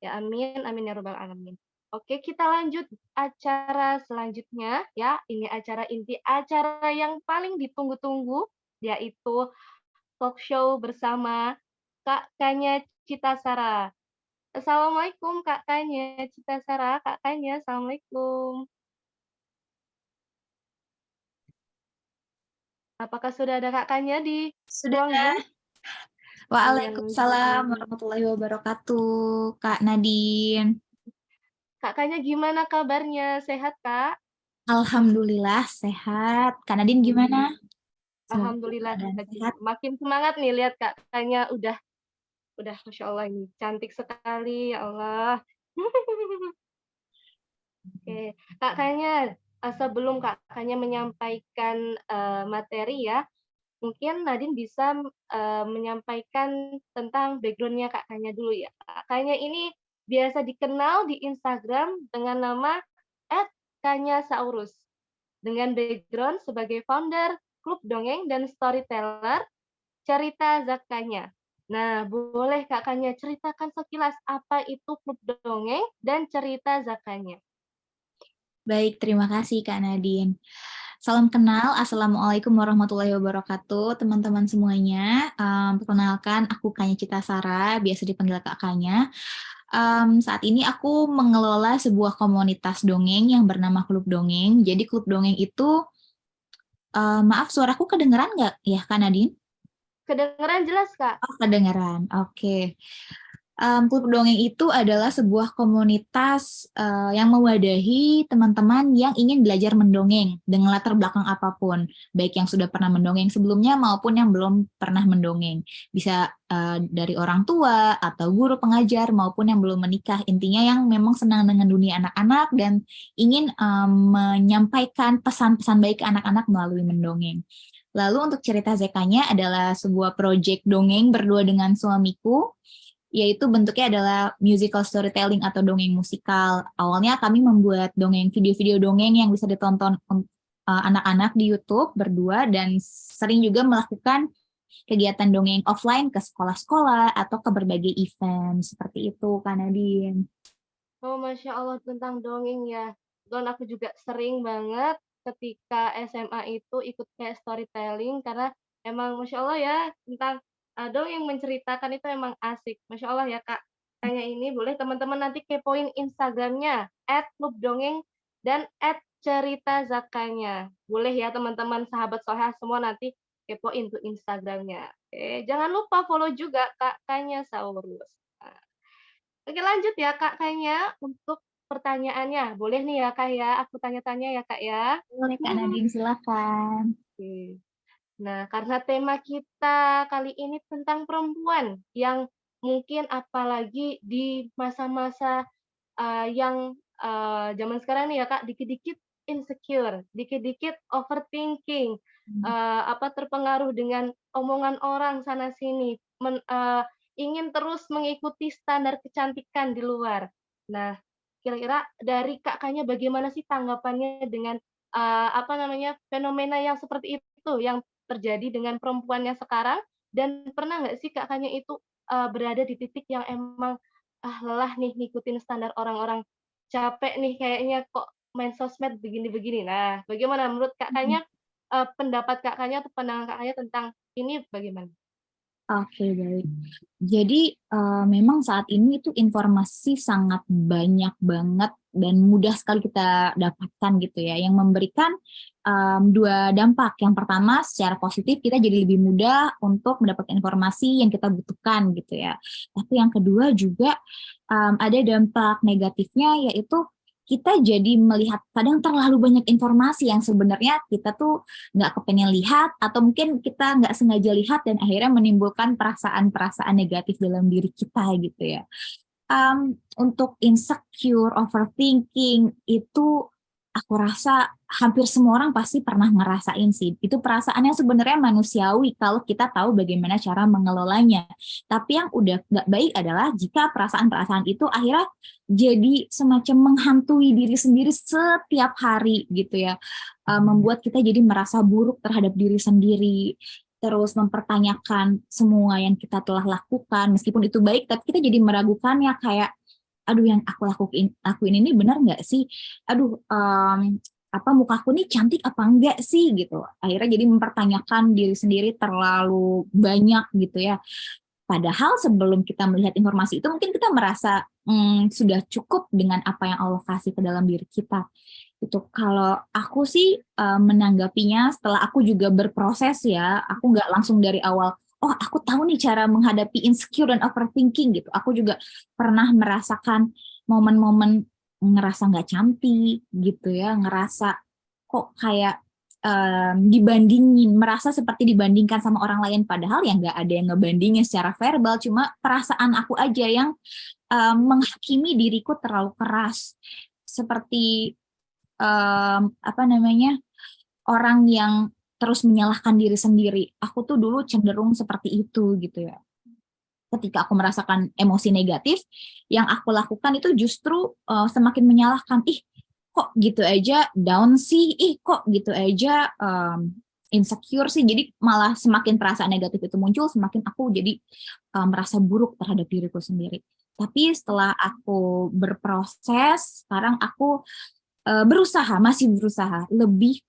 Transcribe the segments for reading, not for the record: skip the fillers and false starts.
Ya amin, amin ya rabbal alamin. Oke, kita lanjut acara selanjutnya ya. Ini acara inti acara yang paling ditunggu-tunggu, yaitu talk show bersama Kak Kanya Cita Sara. Assalamualaikum Kak Kanya Cita Sara, Kak Kanya, assalamualaikum. Apakah sudah ada Kak Kanya di Sudah. ruang Zoom? Iya, Waalaikumsalam warahmatullahi wabarakatuh, Kak Nadine. Kak Kanya gimana kabarnya? Sehat, Kak? Alhamdulillah sehat. Kak Nadine gimana? Alhamdulillah. Semoga Alhamdulillah keadaan sehat juga. sehat. Makin semangat nih lihat Kak Kanya udah Masya Allah ini cantik sekali, ya Allah. Oke, Kak Kanya, sebelum Kak Kanya menyampaikan, materi ya, mungkin Nadine bisa, menyampaikan tentang background-nya Kak Kanya dulu ya. Kak Kanya ini biasa dikenal di Instagram dengan nama @kanyasaurus, dengan background sebagai founder klub dongeng dan storyteller Cerita Zakanya. Nah, boleh Kak Kanya ceritakan sekilas apa itu klub dongeng dan cerita Zakanya? Baik, terima kasih Kak Nadine. Salam kenal, Assalamualaikum warahmatullahi wabarakatuh, teman-teman semuanya. Perkenalkan, aku Kanya Cita Sara, biasa dipanggil Kak Kanya. Saat ini aku mengelola sebuah komunitas dongeng yang bernama Klub Dongeng. Jadi Klub Dongeng itu, maaf suaraku kedengeran nggak ya Kak Nadine? Kedengeran jelas, Kak? Oh, kedengeran. Oke. Klub Dongeng itu adalah sebuah komunitas yang mewadahi teman-teman yang ingin belajar mendongeng dengan latar belakang apapun, baik yang sudah pernah mendongeng sebelumnya maupun yang belum pernah mendongeng. Bisa dari orang tua atau guru pengajar maupun yang belum menikah. Intinya yang memang senang dengan dunia anak-anak dan ingin menyampaikan pesan-pesan baik ke anak-anak melalui mendongeng. Lalu untuk cerita Zekanya adalah sebuah proyek dongeng berdua dengan suamiku, yaitu bentuknya adalah musical storytelling atau dongeng musikal. Awalnya kami membuat dongeng video-video dongeng yang bisa ditonton anak-anak di YouTube berdua dan sering juga melakukan kegiatan dongeng offline ke sekolah-sekolah atau ke berbagai event seperti itu, Kak Nadine. Oh, Masya Allah tentang dongeng ya. Dan aku juga sering banget ketika SMA itu ikut kayak storytelling karena emang Masya Allah ya tentang dongeng menceritakan itu emang asik. Masya Allah ya Kak. Tanya ini boleh teman-teman nanti kepoin Instagramnya @klubdongeng dan @ceritazakanya. Boleh ya teman-teman sahabat sohah semua nanti kepoin tuh Instagramnya. Oke, jangan lupa follow juga Kak Kanya Saurus. Nah, oke lanjut ya Kak kayaknya untuk pertanyaannya. Boleh nih ya Kak ya, aku tanya-tanya ya Kak ya? Boleh Kak Nadine, silakan. Oke. Nah, karena tema kita kali ini tentang perempuan yang mungkin apalagi di masa-masa, yang, zaman sekarang nih ya Kak, dikit-dikit insecure, dikit-dikit overthinking, terpengaruh dengan omongan orang sana sini, ingin terus mengikuti standar kecantikan di luar. Nah, kira-kira dari Kakaknya bagaimana sih tanggapannya dengan, fenomena yang seperti itu yang terjadi dengan perempuannya sekarang? Dan pernah nggak sih Kakaknya itu, berada di titik yang emang, lelah nih ngikutin standar orang-orang, capek nih kayaknya kok main sosmed begini-begini. Nah, bagaimana menurut Kakaknya, pendapat Kakaknya atau pandangan Kakaknya tentang ini bagaimana? Oke, baik. Jadi memang saat ini itu informasi sangat banyak banget dan mudah sekali kita dapatkan gitu ya, yang memberikan dua dampak. Yang pertama, secara positif kita jadi lebih mudah untuk mendapatkan informasi yang kita butuhkan gitu ya. Tapi yang kedua juga ada dampak negatifnya, yaitu kita jadi melihat kadang terlalu banyak informasi yang sebenarnya kita tuh nggak kepengen lihat, atau mungkin kita nggak sengaja lihat dan akhirnya menimbulkan perasaan-perasaan negatif dalam diri kita gitu ya. Untuk insecure, overthinking itu aku rasa hampir semua orang pasti pernah ngerasain sih. Itu perasaan yang sebenarnya manusiawi kalau kita tahu bagaimana cara mengelolanya. Tapi yang udah nggak baik adalah jika perasaan-perasaan itu akhirnya jadi semacam menghantui diri sendiri setiap hari gitu ya. Membuat kita jadi merasa buruk terhadap diri sendiri, terus mempertanyakan semua yang kita telah lakukan, meskipun itu baik, tapi kita jadi meragukannya kayak, aduh yang aku lakuin ini benar nggak sih? Aduh, apa mukaku nih cantik apa enggak sih gitu. Akhirnya jadi mempertanyakan diri sendiri terlalu banyak gitu ya. Padahal sebelum kita melihat informasi itu mungkin kita merasa sudah cukup dengan apa yang Allah kasih ke dalam diri kita. Itu kalau aku sih menanggapinya setelah aku juga berproses ya, aku nggak langsung dari awal, oh aku tahu nih cara menghadapi insecure dan overthinking gitu. Aku juga pernah merasakan momen-momen ngerasa nggak cantik gitu ya, ngerasa kok kayak dibandingin, merasa seperti dibandingkan sama orang lain, padahal ya nggak ada yang ngebandingin secara verbal, cuma perasaan aku aja yang menghakimi diriku terlalu keras, seperti apa namanya, orang yang terus menyalahkan diri sendiri. Aku tuh dulu cenderung seperti itu gitu ya. Ketika aku merasakan emosi negatif, yang aku lakukan itu justru semakin menyalahkan. Ih, kok gitu aja down sih? Ih, kok gitu aja insecure sih? Jadi malah semakin perasaan negatif itu muncul, semakin aku jadi merasa buruk terhadap diriku sendiri. Tapi setelah aku berproses, sekarang aku masih berusaha lebih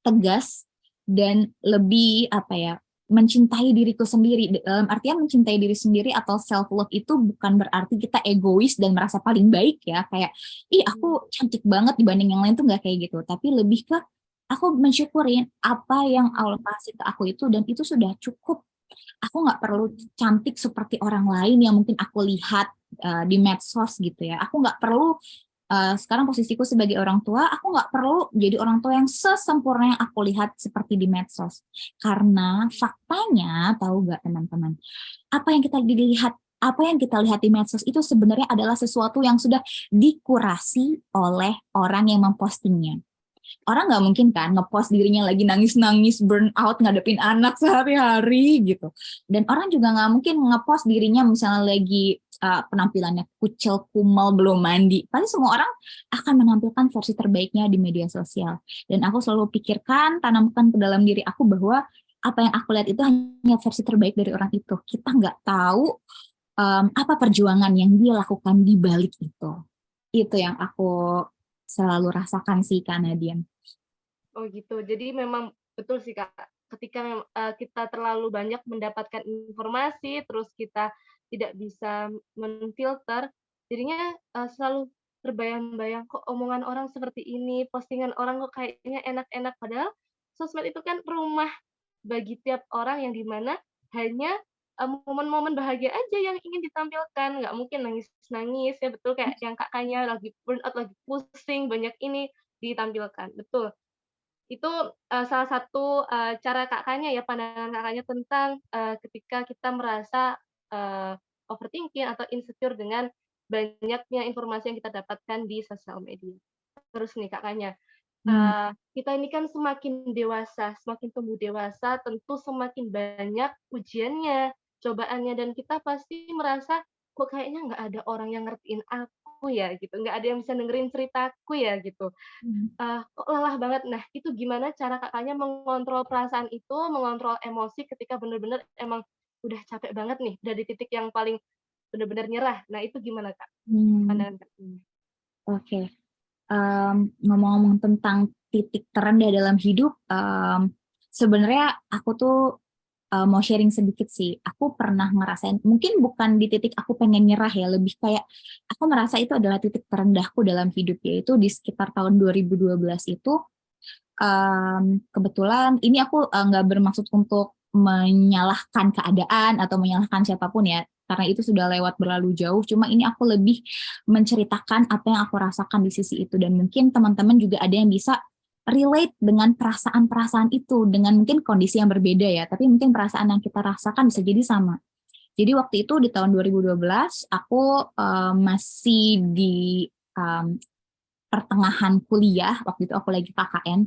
tegas dan lebih apa ya, mencintai diriku sendiri. Dalam artian mencintai diri sendiri atau self love itu bukan berarti kita egois dan merasa paling baik ya, kayak ih aku cantik banget dibanding yang lain, tuh nggak kayak gitu, tapi lebih ke aku mensyukurin apa yang Allah kasih ke aku itu dan itu sudah cukup. Aku nggak perlu cantik seperti orang lain yang mungkin aku lihat di medsos gitu ya. Aku nggak perlu sekarang posisiku sebagai orang tua, aku nggak perlu jadi orang tua yang sesempurna yang aku lihat seperti di medsos. Karena faktanya, tahu nggak teman-teman, apa yang kita dilihat, apa yang kita lihat di medsos itu sebenarnya adalah sesuatu yang sudah dikurasi oleh orang yang mempostingnya. Orang nggak mungkin kan ngepost dirinya lagi nangis-nangis, burn out, ngadepin anak sehari-hari gitu. Dan orang juga nggak mungkin ngepost dirinya misalnya lagi penampilannya kucel, kumal, belum mandi. Pasti semua orang akan menampilkan versi terbaiknya di media sosial. Dan aku selalu pikirkan, tanamkan ke dalam diri aku bahwa apa yang aku lihat itu hanya versi terbaik dari orang itu. Kita nggak tahu apa perjuangan yang dia lakukan di balik itu. Itu yang aku selalu rasakan sih, Kak Nadian. Oh gitu. Jadi memang betul sih Kak, ketika kita terlalu banyak mendapatkan informasi, terus kita tidak bisa menfilter, jadinya selalu terbayang-bayang, kok omongan orang seperti ini, postingan orang kok kayaknya enak-enak, padahal sosmed itu kan rumah bagi tiap orang yang di mana hanya momen-momen bahagia aja yang ingin ditampilkan, nggak mungkin nangis-nangis ya, betul kayak yang Kakaknya lagi burnout, lagi pusing, banyak ini ditampilkan, betul. Itu, salah satu, cara Kakaknya ya, pandangan Kakaknya tentang, ketika kita merasa, overthinking atau insecure dengan banyaknya informasi yang kita dapatkan di sosial media. Terus nih Kakaknya, Hmm. kita ini kan semakin dewasa, semakin tumbuh dewasa, tentu semakin banyak ujiannya, cobaannya, dan kita pasti merasa, "Kok kayaknya nggak ada orang yang ngertiin aku ya?" Gitu, "Nggak ada yang bisa dengerin ceritaku ya?" Gitu. Kok lelah banget. Nah, itu gimana cara Kakaknya mengontrol perasaan itu, mengontrol emosi ketika bener-bener emang udah capek banget nih, udah di titik yang paling bener-bener nyerah. Nah, itu gimana, Kak, Hmm. pandangan Kakaknya? Oke. Ngomong-ngomong tentang titik terendah dalam hidup, sebenarnya aku tuh mau sharing sedikit sih. Aku pernah ngerasain, mungkin bukan di titik aku pengen nyerah ya, lebih kayak aku merasa itu adalah titik terendahku dalam hidup, yaitu di sekitar tahun 2012 itu. Kebetulan ini aku nggak bermaksud untuk menyalahkan keadaan atau menyalahkan siapapun ya, karena itu sudah lewat berlalu jauh. Cuma ini aku lebih menceritakan apa yang aku rasakan di sisi itu, dan mungkin teman-teman juga ada yang bisa relate dengan perasaan-perasaan itu dengan mungkin kondisi yang berbeda ya, tapi mungkin perasaan yang kita rasakan bisa jadi sama. Jadi waktu itu di tahun 2012 aku masih di um, pertengahan kuliah, waktu itu aku lagi KKN.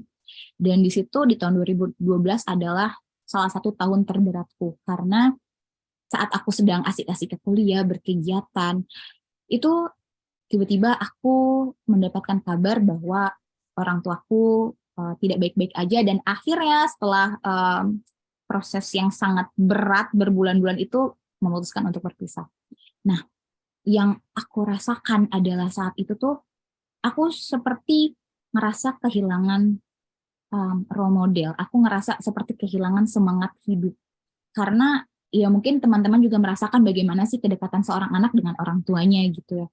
Dan di situ di tahun 2012 adalah salah satu tahun terberatku karena saat aku sedang asik-asik ke kuliah, berkegiatan, itu tiba-tiba aku mendapatkan kabar bahwa orang tuaku tidak baik-baik aja, dan akhirnya setelah proses yang sangat berat berbulan-bulan itu memutuskan untuk berpisah. Nah, yang aku rasakan adalah saat itu tuh aku seperti ngerasa kehilangan role model. Aku ngerasa seperti kehilangan semangat hidup. Karena ya mungkin teman-teman juga merasakan bagaimana sih kedekatan seorang anak dengan orang tuanya gitu ya.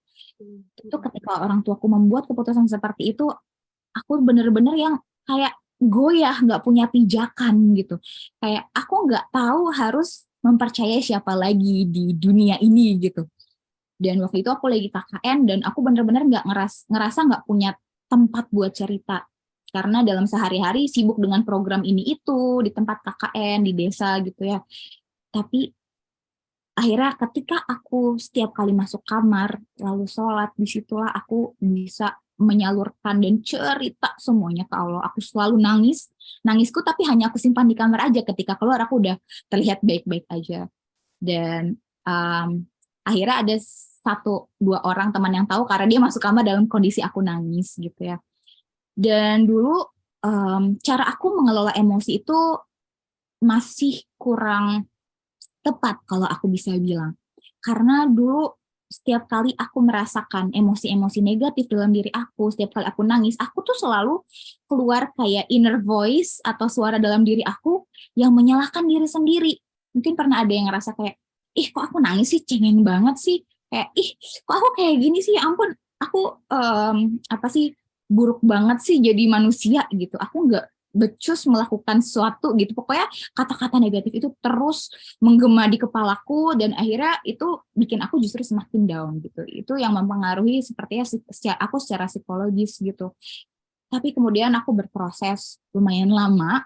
Itu Mhm. ketika orang tuaku membuat keputusan seperti itu, aku bener-bener yang kayak goyah, nggak punya pijakan gitu. Kayak aku nggak tahu harus mempercayai siapa lagi di dunia ini gitu. Dan waktu itu aku lagi KKN dan aku bener-bener nggak ngerasa nggak punya tempat buat cerita. Karena dalam sehari-hari sibuk dengan program ini itu, di tempat KKN, di desa gitu ya. Tapi akhirnya ketika aku setiap kali masuk kamar, lalu sholat, disitulah aku bisa menyalurkan dan cerita semuanya ke Allah. Aku selalu nangis, nangisku tapi hanya aku simpan di kamar aja. Ketika keluar aku udah terlihat baik-baik aja. Dan akhirnya ada satu dua orang teman yang tahu karena dia masuk kamar dalam kondisi aku nangis gitu ya. Dan dulu cara aku mengelola emosi itu masih kurang tepat kalau aku bisa bilang. Karena dulu setiap kali aku merasakan emosi-emosi negatif dalam diri aku, setiap kali aku nangis, aku tuh selalu keluar kayak inner voice atau suara dalam diri aku yang menyalahkan diri sendiri. Mungkin pernah ada yang ngerasa kayak, ih kok aku nangis sih, cengeng banget sih. Kayak, ih kok aku kayak gini sih, ya ampun, aku apa sih, buruk banget sih jadi manusia gitu. Aku nggak becus melakukan sesuatu gitu. Pokoknya kata-kata negatif itu terus menggema di kepalaku dan akhirnya itu bikin aku justru semakin down gitu. Itu yang mempengaruhi sepertinya aku secara psikologis gitu. Tapi kemudian aku berproses lumayan lama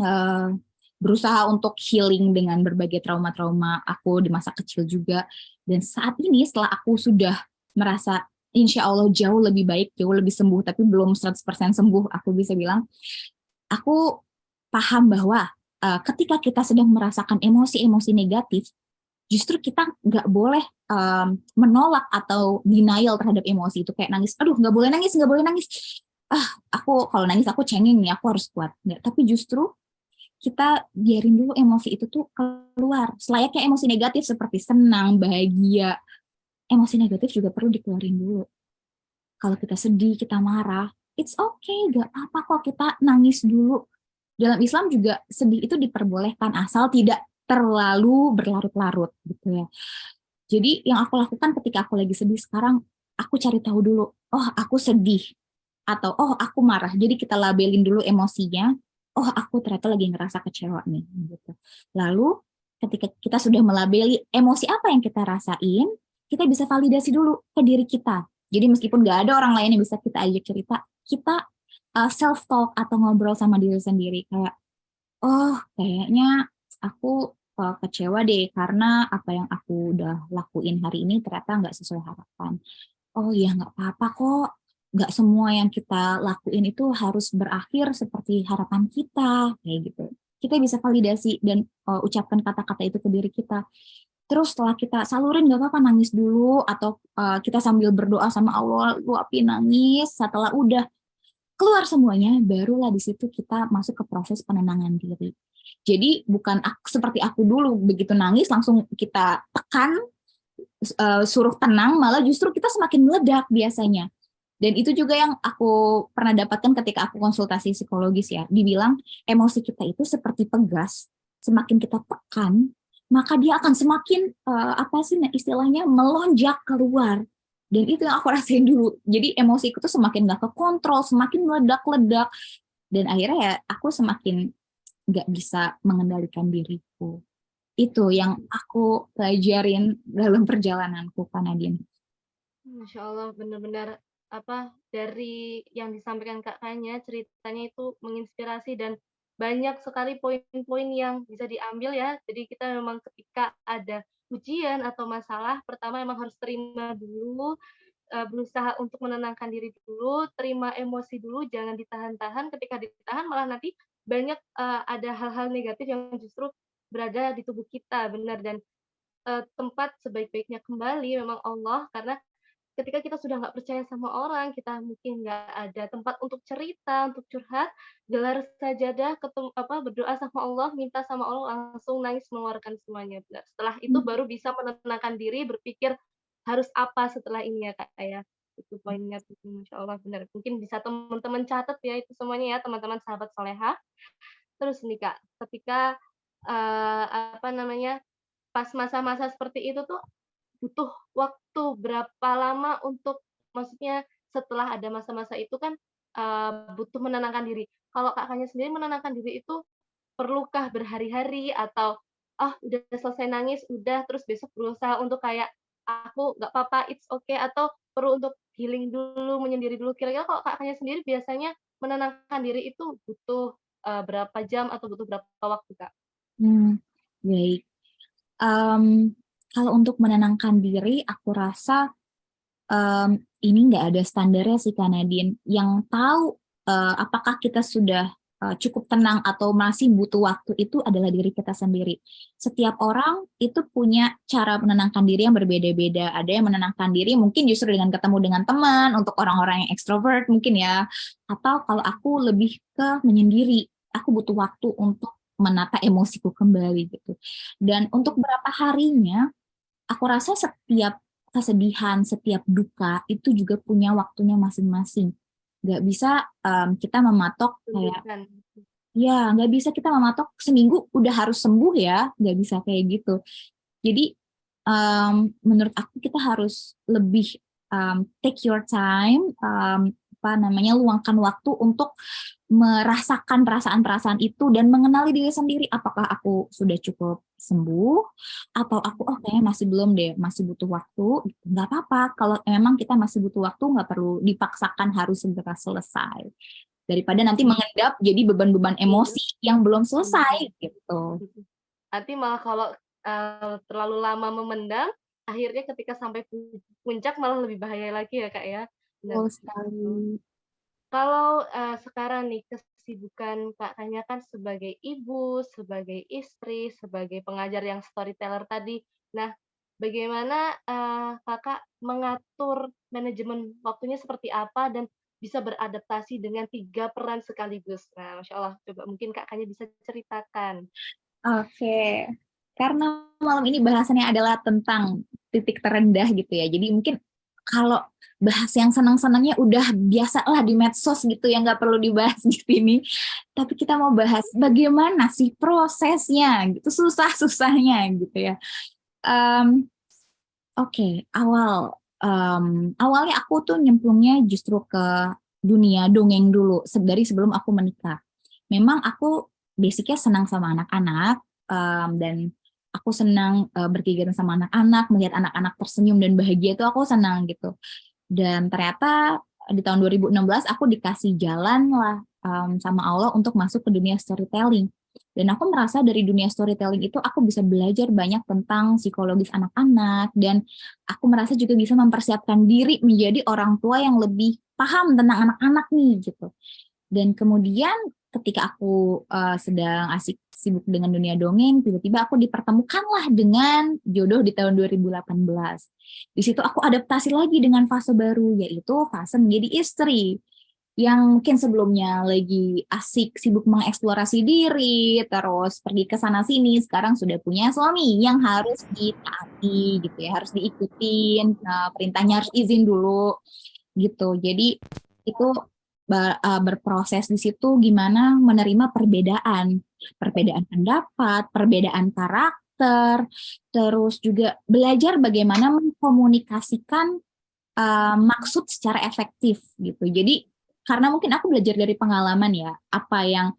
uh, berusaha untuk healing dengan berbagai trauma-trauma aku di masa kecil juga. Dan saat ini setelah aku sudah merasa insya Allah jauh lebih baik, jauh lebih sembuh, tapi belum 100% sembuh, aku bisa bilang, aku paham bahwa ketika kita sedang merasakan emosi-emosi negatif, justru kita nggak boleh menolak atau denial terhadap emosi itu, kayak nangis, aduh nggak boleh nangis, nggak boleh nangis, aku kalau nangis aku cengeng nih, aku harus kuat. Nggak, tapi justru kita biarin dulu emosi itu tuh keluar, selayaknya emosi negatif seperti senang, bahagia, emosi negatif juga perlu dikeluarin dulu. Kalau kita sedih, kita marah, it's okay, gak apa-apa kok kita nangis dulu. Dalam Islam juga sedih itu diperbolehkan asal tidak terlalu berlarut-larut gitu ya. Jadi yang aku lakukan ketika aku lagi sedih sekarang, aku cari tahu dulu, oh aku sedih atau oh aku marah. Jadi kita labelin dulu emosinya. Oh aku ternyata lagi ngerasa kecewa nih gitu. Lalu ketika kita sudah melabeli emosi apa yang kita rasain, kita bisa validasi dulu ke diri kita. Jadi meskipun nggak ada orang lain yang bisa kita ajak cerita, kita self talk atau ngobrol sama diri sendiri kayak, oh kayaknya aku kecewa deh karena apa yang aku udah lakuin hari ini ternyata nggak sesuai harapan. Oh iya nggak apa-apa kok, nggak semua yang kita lakuin itu harus berakhir seperti harapan kita kayak gitu. Kita bisa validasi dan ucapkan kata-kata itu ke diri kita. Terus setelah kita salurin nggak apa-apa, nangis dulu atau kita sambil berdoa sama Allah, luapin nangis. Setelah udah keluar semuanya, barulah di situ kita masuk ke proses penenangan diri. Jadi bukan seperti aku dulu, begitu nangis langsung kita tekan, suruh tenang, malah justru kita semakin meledak biasanya. Dan itu juga yang aku pernah dapatkan ketika aku konsultasi psikologis ya. Dibilang emosi kita itu seperti pegas, semakin kita tekan, maka dia akan semakin apa sih istilahnya melonjak keluar. Dan itu yang aku rasain dulu. Jadi emosiku tuh semakin gak kekontrol, semakin meledak-ledak. Dan akhirnya ya aku semakin gak bisa mengendalikan diriku. Itu yang aku pelajarin dalam perjalananku, Kak Nadine. Masya Allah, benar-benar apa dari yang disampaikan Kakaknya, ceritanya itu menginspirasi dan banyak sekali poin-poin yang bisa diambil ya. Jadi kita memang ketika ada ujian atau masalah, pertama memang harus terima dulu, berusaha untuk menenangkan diri dulu, terima emosi dulu, jangan ditahan-tahan. Ketika ditahan malah nanti banyak ada hal-hal negatif yang justru berada di tubuh kita, benar. Dan tempat sebaik-baiknya kembali memang Allah, karena ketika kita sudah nggak percaya sama orang, kita mungkin nggak ada tempat untuk cerita, untuk curhat, gelar sajadah, berdoa sama Allah, minta sama Allah, langsung nangis mengeluarkan semuanya. Nah, setelah itu baru bisa menenangkan diri, berpikir, harus apa setelah ini ya, Kak, ya. Itu poinnya tuh, Masya Allah, benar. Mungkin bisa teman-teman catat ya itu semuanya ya, teman-teman sahabat soleha. Terus nih, Kak, ketika, apa namanya, pas masa-masa seperti itu tuh butuh waktu berapa lama untuk maksudnya setelah ada masa-masa itu kan, butuh menenangkan diri. Kalau Kakaknya sendiri menenangkan diri itu perlukah berhari-hari atau, "Ah, udah selesai nangis, udah," terus besok berusaha untuk kayak, "Aku nggak apa-apa, it's okay," atau perlu untuk healing dulu, menyendiri dulu? Kira-kira kalau Kakaknya sendiri biasanya menenangkan diri itu butuh, berapa jam atau butuh berapa waktu, Kak? Hmm, baik. Mmm, Kalau untuk menenangkan diri, aku rasa ini nggak ada standarnya sih Kak Nadine, yang tahu, apakah kita sudah, cukup tenang atau masih butuh waktu itu adalah diri kita sendiri. Setiap orang itu punya cara menenangkan diri yang berbeda-beda. Ada yang menenangkan diri mungkin justru dengan ketemu dengan teman, untuk orang-orang yang ekstrovert mungkin ya, atau kalau aku lebih ke menyendiri, aku butuh waktu untuk menata emosiku kembali gitu. Dan untuk berapa harinya, aku rasa setiap kesedihan, setiap duka itu juga punya waktunya masing-masing. Nggak bisa kita mematok kayak, Tunjukkan. ya nggak bisa kita mematok seminggu udah harus sembuh ya, nggak bisa kayak gitu. Jadi menurut aku kita harus lebih take your time, apa namanya, luangkan waktu untuk merasakan perasaan-perasaan itu dan mengenali diri sendiri. Apakah aku sudah cukup sembuh atau aku kayaknya masih belum deh, masih butuh waktu. Nggak apa-apa kalau memang kita masih butuh waktu, nggak perlu dipaksakan harus segera selesai. Daripada nanti mengendap jadi beban-beban Iya, emosi yang belum bener. selesai gitu. Mhm. Nanti malah kalau, terlalu lama memendam, akhirnya ketika sampai puncak malah lebih bahaya lagi ya, Kak, ya. Benar Betul sih, betul. sekali. Kalau, sekarang nih kesibukan Kakaknya kan sebagai ibu, sebagai istri, sebagai pengajar yang storyteller tadi. Nah, bagaimana, Kakak mengatur manajemen waktunya seperti apa dan bisa beradaptasi dengan 3 peran sekaligus? Nah, Masya Allah, coba mungkin Kakaknya bisa ceritakan. Oke, karena malam ini bahasannya adalah tentang titik terendah gitu ya. Jadi mungkin kalau bahas yang senang-senangnya udah biasa lah di medsos gitu ya, nggak perlu dibahas di sini. Tapi kita mau bahas bagaimana sih prosesnya gitu, susah-susahnya gitu ya. Em, Oke, awalnya aku tuh nyemplungnya justru ke dunia dongeng dulu dari sebelum aku menikah. Memang aku basicnya senang sama anak-anak, dan aku senang berkegiatan sama anak-anak, melihat anak-anak tersenyum dan bahagia itu aku senang gitu. Dan ternyata di tahun 2016 aku dikasih jalan lah sama Allah untuk masuk ke dunia storytelling. Dan aku merasa dari dunia storytelling itu aku bisa belajar banyak tentang psikologis anak-anak, dan aku merasa juga bisa mempersiapkan diri menjadi orang tua yang lebih paham tentang anak-anak nih gitu. Dan kemudian ketika aku sedang asik sibuk dengan dunia dongeng, tiba-tiba aku dipertemukanlah dengan jodoh di tahun 2018. Di situ aku adaptasi lagi dengan fase baru, yaitu fase menjadi istri. Yang mungkin sebelumnya lagi asik sibuk mengeksplorasi diri, terus pergi ke sana sini, sekarang sudah punya suami yang harus ditaati gitu ya, harus diikutin, perintahnya harus izin dulu gitu. Jadi itu berproses di situ gimana menerima perbedaan, perbedaan pendapat, perbedaan karakter, terus juga belajar bagaimana mengkomunikasikan maksud secara efektif gitu. Jadi karena mungkin aku belajar dari pengalaman ya, apa yang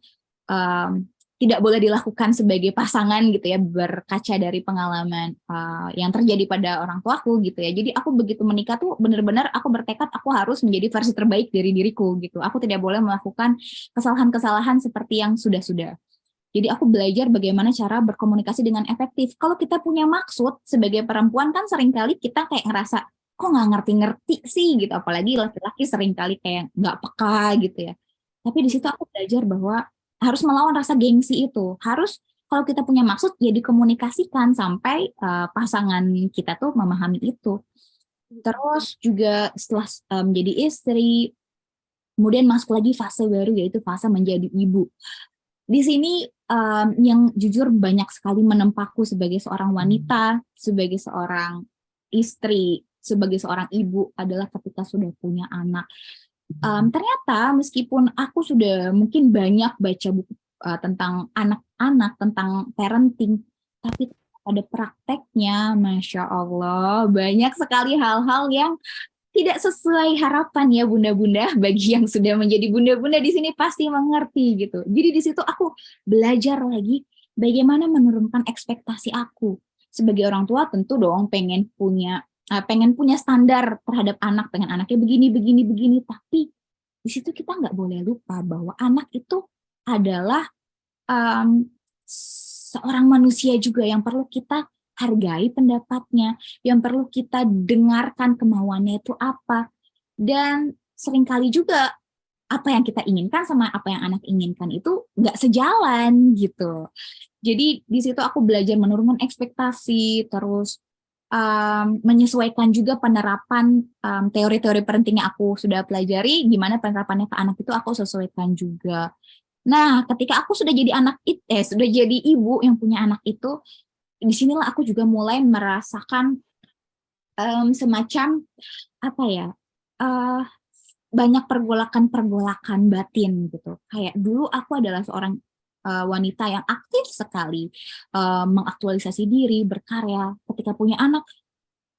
um, tidak boleh dilakukan sebagai pasangan gitu ya, berkaca dari pengalaman yang terjadi pada orang tuaku gitu ya. Jadi aku begitu menikah tuh benar-benar aku bertekad aku harus menjadi versi terbaik dari diriku gitu. Aku tidak boleh melakukan kesalahan-kesalahan seperti yang sudah-sudah. Jadi aku belajar bagaimana cara berkomunikasi dengan efektif. Kalau kita punya maksud sebagai perempuan kan seringkali kita kayak ngerasa kok nggak ngerti-ngerti sih gitu. Apalagi laki-laki seringkali kayak nggak peka gitu ya. Tapi di situ aku belajar bahwa harus melawan rasa gengsi itu. Harus kalau kita punya maksud ya dikomunikasikan sampai pasangan kita tuh memahami itu. Terus juga setelah menjadi istri, kemudian masuk lagi fase baru yaitu fase menjadi ibu. Di sini yang jujur banyak sekali menempaku sebagai seorang wanita, sebagai seorang istri. sebagai seorang ibu adalah ketika sudah punya anak. Ternyata meskipun aku sudah mungkin banyak baca buku tentang anak-anak, tentang parenting, tapi pada prakteknya, Masya Allah, banyak sekali hal-hal yang tidak sesuai harapan ya bunda-bunda. Bagi yang sudah menjadi bunda-bunda di sini pasti mengerti gitu. Jadi di situ aku belajar lagi bagaimana menurunkan ekspektasi aku. Sebagai orang tua tentu dong pengen punya standar terhadap anak, pengen anaknya begini begini begini, tapi di situ kita nggak boleh lupa bahwa anak itu adalah um, seorang manusia juga yang perlu kita hargai pendapatnya, yang perlu kita dengarkan kemauannya itu apa. Dan seringkali juga apa yang kita inginkan sama apa yang anak inginkan itu nggak sejalan gitu. Jadi di situ aku belajar menurunkan ekspektasi, terus menyesuaikan juga penerapan teori-teori penting yang aku sudah pelajari, gimana penerapannya ke anak itu aku sesuaikan juga. Nah, ketika aku sudah jadi sudah jadi ibu yang punya anak itu, disinilah aku juga mulai merasakan semacam apa ya, uh, banyak pergolakan-pergolakan batin gitu. Kayak dulu aku adalah seorang wanita yang aktif sekali, mengaktualisasi diri, berkarya. Ketika punya anak,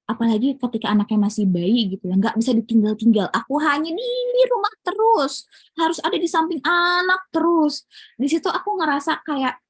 apalagi ketika anaknya masih bayi gitu ya, nggak bisa ditinggal-tinggal. Aku hanya di rumah terus, harus ada di samping anak terus. Di situ aku ngerasa kayak,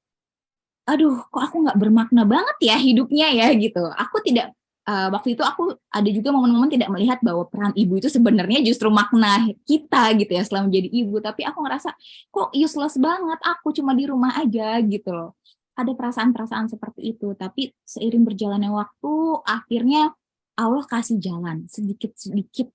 aduh, kok aku nggak bermakna banget ya hidupnya ya gitu. Aku tidak waktu itu aku ada juga momen-momen tidak melihat bahwa peran ibu itu sebenarnya justru makna kita gitu ya selama menjadi ibu. Tapi aku ngerasa kok useless banget, aku cuma di rumah aja gitu loh. Ada perasaan-perasaan seperti itu. Tapi seiring berjalannya waktu, akhirnya Allah kasih jalan sedikit-sedikit,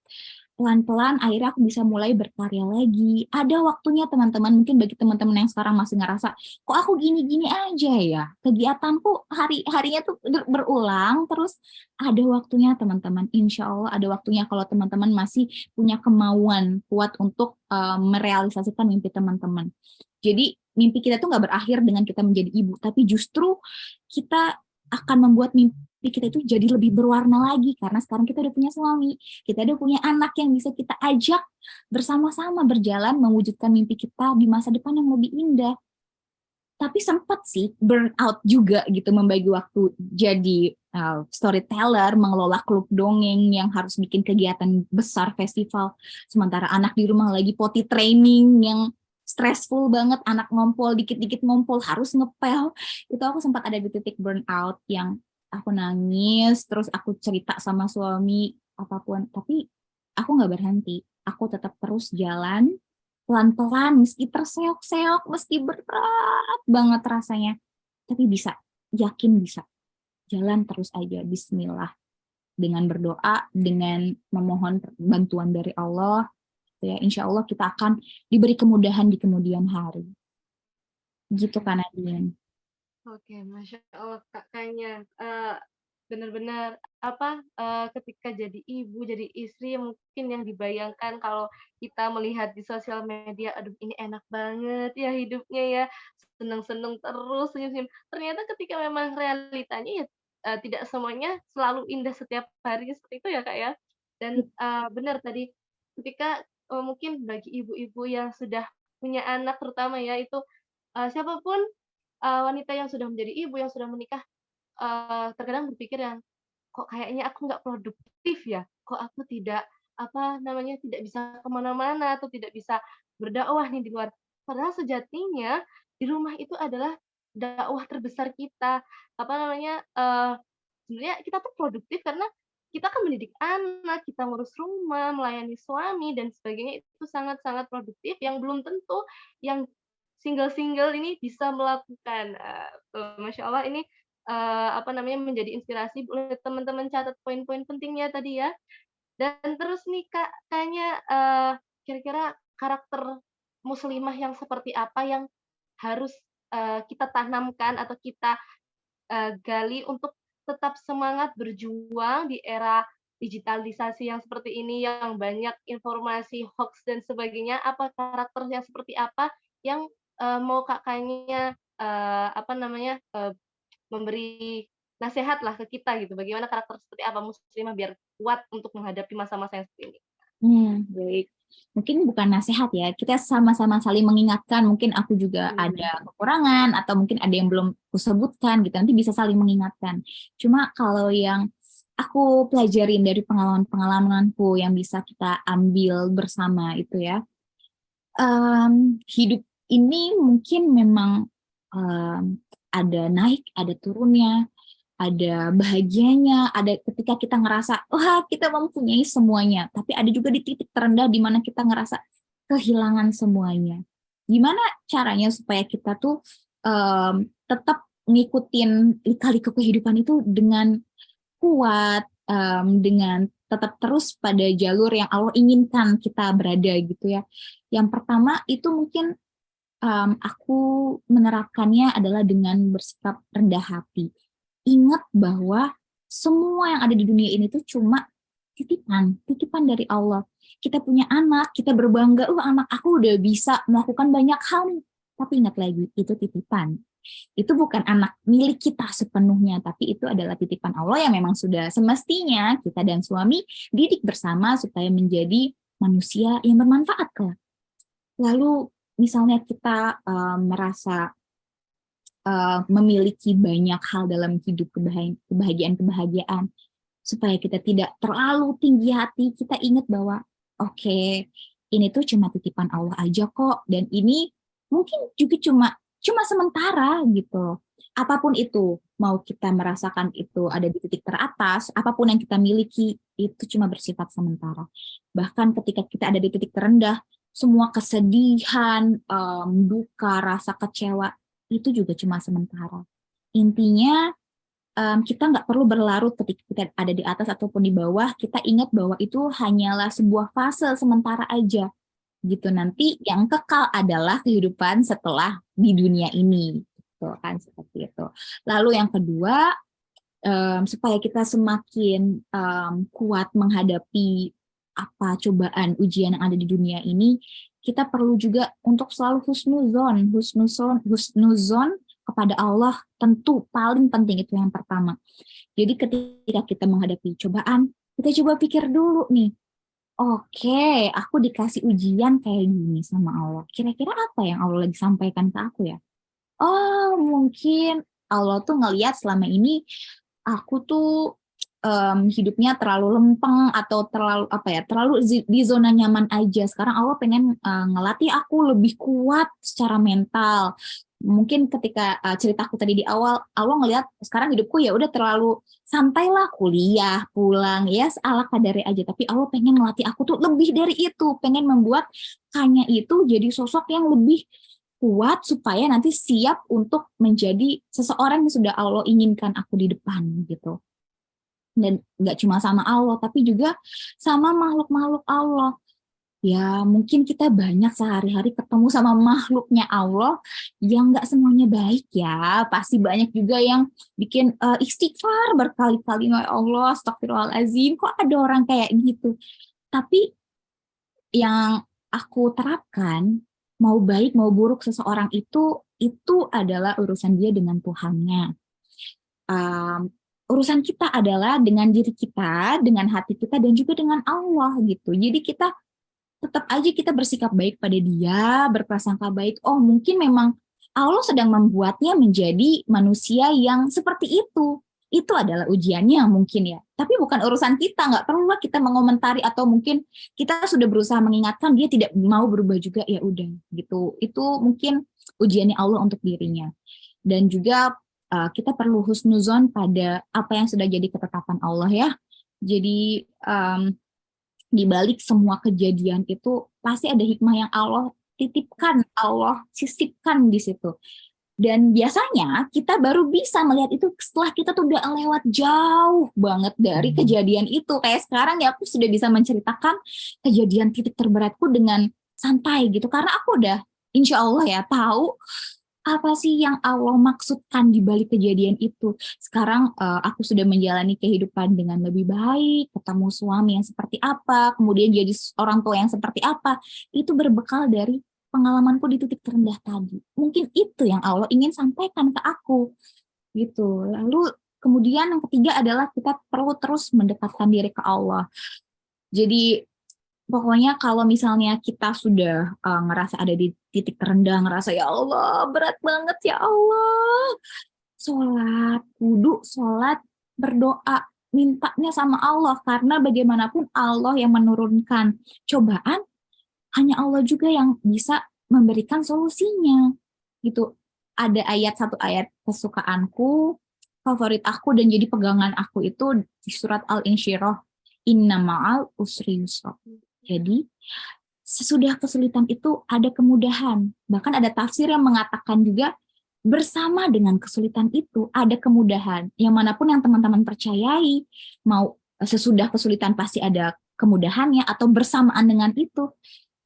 pelan-pelan akhirnya aku bisa mulai berkarya lagi. Ada waktunya teman-teman, mungkin bagi teman-teman yang sekarang masih ngerasa, kok aku gini-gini aja ya, kegiatanku hari-harinya tuh berulang, terus ada waktunya teman-teman, insya Allah ada waktunya kalau teman-teman masih punya kemauan kuat untuk merealisasikan mimpi teman-teman. Jadi mimpi kita tuh nggak berakhir dengan kita menjadi ibu, tapi justru kita akan membuat mimpi kita itu jadi lebih berwarna lagi karena sekarang kita udah punya suami, kita udah punya anak yang bisa kita ajak bersama-sama berjalan mewujudkan mimpi kita di masa depan yang lebih indah. Tapi sempat sih burn out juga gitu membagi waktu jadi storyteller, mengelola klub dongeng yang harus bikin kegiatan besar festival, sementara anak di rumah lagi potty training yang stressful banget, anak ngompol dikit-dikit ngompol harus ngepel. Itu aku sempat ada di titik burn out yang aku nangis, terus aku cerita sama suami apapun, tapi aku nggak berhenti, aku tetap terus jalan pelan-pelan, meski terseok-seok, meski berat banget rasanya, tapi bisa, yakin bisa. Jalan terus aja, bismillah. Dengan berdoa, dengan memohon bantuan dari Allah, ya insya Allah kita akan diberi kemudahan di kemudian hari. Gitu kan, Nadine. Oke, Masya Allah Kak, kayaknya benar-benar ketika jadi ibu, jadi istri mungkin yang dibayangkan kalau kita melihat di sosial media, aduh ini enak banget ya hidupnya ya, seneng-seneng terus, senyum-senyum. Ternyata ketika memang realitanya ya tidak semuanya selalu indah setiap hari seperti itu ya Kak ya. Dan benar tadi ketika mungkin bagi ibu-ibu yang sudah punya anak terutama ya itu siapapun wanita yang sudah menjadi ibu, yang sudah menikah, terkadang berpikir yang, "Kok kayaknya aku nggak produktif ya? Kok aku tidak, tidak bisa ke mana-mana atau tidak bisa berdakwah nih di luar." Padahal sejatinya di rumah itu adalah dakwah terbesar kita. Sebenarnya kita tuh produktif karena kita kan mendidik anak, kita ngurus rumah, melayani suami dan sebagainya itu sangat-sangat produktif yang belum tentu yang single-single ini bisa melakukan. Masya Allah ini, menjadi inspirasi buat teman-teman catat poin-poin pentingnya tadi ya. Dan terus nih Kak, kayaknya, kira-kira karakter muslimah yang seperti apa yang harus, kita tanamkan atau kita, gali untuk tetap semangat berjuang di era digitalisasi yang seperti ini, yang banyak informasi hoaks dan sebagainya, apa karakternya seperti apa yang, mau Kakaknya, memberi nasehat lah ke kita gitu, bagaimana karakter seperti apa muslimah biar kuat untuk menghadapi masa-masa yang seperti ini. Baik. Mungkin bukan nasihat ya, kita sama-sama saling mengingatkan, mungkin aku juga Hmm. ada kekurangan, atau mungkin ada yang belum kusebutkan gitu, nanti bisa saling mengingatkan. Cuma kalau yang aku pelajarin dari pengalaman-pengalamanku yang bisa kita ambil bersama itu ya, hidup ini mungkin memang ada naik, ada turunnya, ada bahagianya, ada ketika kita ngerasa, wah kita mempunyai semuanya, tapi ada juga di titik terendah di mana kita ngerasa kehilangan semuanya. Gimana caranya supaya kita tuh tetap ngikutin lika-liku kehidupan itu dengan kuat, dengan tetap terus pada jalur yang Allah inginkan kita berada gitu ya. Yang pertama itu mungkin aku menerapkannya adalah dengan bersikap rendah hati. Ingat bahwa semua yang ada di dunia ini tuh cuma titipan, titipan dari Allah. Kita punya anak, kita berbangga, anak aku udah bisa melakukan banyak hal nih. Tapi ingat lagi, itu titipan. Itu bukan anak milik kita sepenuhnya, tapi itu adalah titipan Allah yang memang sudah semestinya kita dan suami didik bersama supaya menjadi manusia yang bermanfaat kelak. Lalu misalnya kita merasa memiliki banyak hal dalam hidup, kebahagiaan-kebahagiaan, supaya kita tidak terlalu tinggi hati, kita ingat bahwa oke, ini tuh cuma titipan Allah aja kok, dan ini mungkin juga cuma sementara gitu. Apapun itu, mau kita merasakan itu ada di titik teratas, apapun yang kita miliki itu cuma bersifat sementara. Bahkan ketika kita ada di titik terendah, semua kesedihan, duka, rasa kecewa itu juga cuma sementara. Intinya kita nggak perlu berlarut ketika kita ada di atas ataupun di bawah. Kita ingat bahwa itu hanyalah sebuah fase sementara aja. Gitu, nanti yang kekal adalah kehidupan setelah di dunia ini. Gitu kan, seperti itu. Lalu yang kedua, supaya kita semakin kuat menghadapi apa cobaan ujian yang ada di dunia ini, kita perlu juga untuk selalu husnuzon kepada Allah, tentu paling penting itu yang pertama. Jadi ketika kita menghadapi cobaan, kita coba pikir dulu nih, oke, aku dikasih ujian kayak gini sama Allah. Kira-kira apa yang Allah lagi sampaikan ke aku ya? Oh, mungkin Allah tuh ngelihat selama ini aku tuh hidupnya terlalu lempeng atau terlalu apa ya, terlalu di zona nyaman aja. Sekarang Allah pengen ngelatih aku lebih kuat secara mental. Mungkin ketika ceritaku tadi di awal, Allah ngelihat sekarang hidupku ya udah terlalu santai lah, kuliah, pulang, ya ala kadarnya aja. Tapi Allah pengen ngelatih aku tuh lebih dari itu, pengen membuat Kanya itu jadi sosok yang lebih kuat supaya nanti siap untuk menjadi seseorang yang sudah Allah inginkan aku di depan gitu. Dan nggak cuma sama Allah, tapi juga sama makhluk-makhluk Allah. Ya mungkin kita banyak sehari-hari ketemu sama makhluknya Allah yang nggak semuanya baik ya. Pasti banyak juga yang bikin istighfar berkali-kali, ya Allah, astagfirullahaladzim, kok ada orang kayak gitu. Tapi yang aku terapkan, mau baik mau buruk seseorang itu adalah urusan dia dengan Tuhannya. Urusan kita adalah dengan diri kita, dengan hati kita, dan juga dengan Allah gitu. Jadi kita tetap aja kita bersikap baik pada dia, berprasangka baik. Oh mungkin memang Allah sedang membuatnya menjadi manusia yang seperti itu. Itu adalah ujiannya mungkin ya. Tapi bukan urusan kita, nggak perlulah kita mengomentari atau mungkin kita sudah berusaha mengingatkan dia tidak mau berubah juga, ya udah gitu. Itu mungkin ujiannya Allah untuk dirinya. Dan juga kita perlu husnuzon pada apa yang sudah jadi ketetapan Allah ya. Jadi di balik semua kejadian itu pasti ada hikmah yang Allah titipkan, Allah sisipkan di situ. Dan biasanya kita baru bisa melihat itu setelah kita tuh udah lewat jauh banget dari kejadian itu. Kayak sekarang ya aku sudah bisa menceritakan kejadian titik terberatku dengan santai gitu. Karena aku udah insya Allah ya tahu apa sih yang Allah maksudkan di balik kejadian itu. Sekarang aku sudah menjalani kehidupan dengan lebih baik, ketemu suami yang seperti apa, kemudian jadi orang tua yang seperti apa. Itu berbekal dari pengalamanku di titik terendah tadi. Mungkin itu yang Allah ingin sampaikan ke aku gitu. Lalu Kemudian yang ketiga adalah kita perlu terus mendekatkan diri ke Allah. Jadi pokoknya kalau misalnya kita sudah ngerasa ada di titik terendah, ngerasa ya Allah berat banget ya Allah, sholat, wudhu, sholat, berdoa, mintanya sama Allah, karena bagaimanapun Allah yang menurunkan cobaan, hanya Allah juga yang bisa memberikan solusinya. Gitu. Ada satu ayat kesukaanku, favorit aku dan jadi pegangan aku itu di surat Al-Insyirah, Inna ma'al usri yusra. Jadi sesudah kesulitan itu ada kemudahan. Bahkan ada tafsir yang mengatakan juga bersama dengan kesulitan itu ada kemudahan. Yang manapun yang teman-teman percayai, mau sesudah kesulitan pasti ada kemudahannya atau bersamaan dengan itu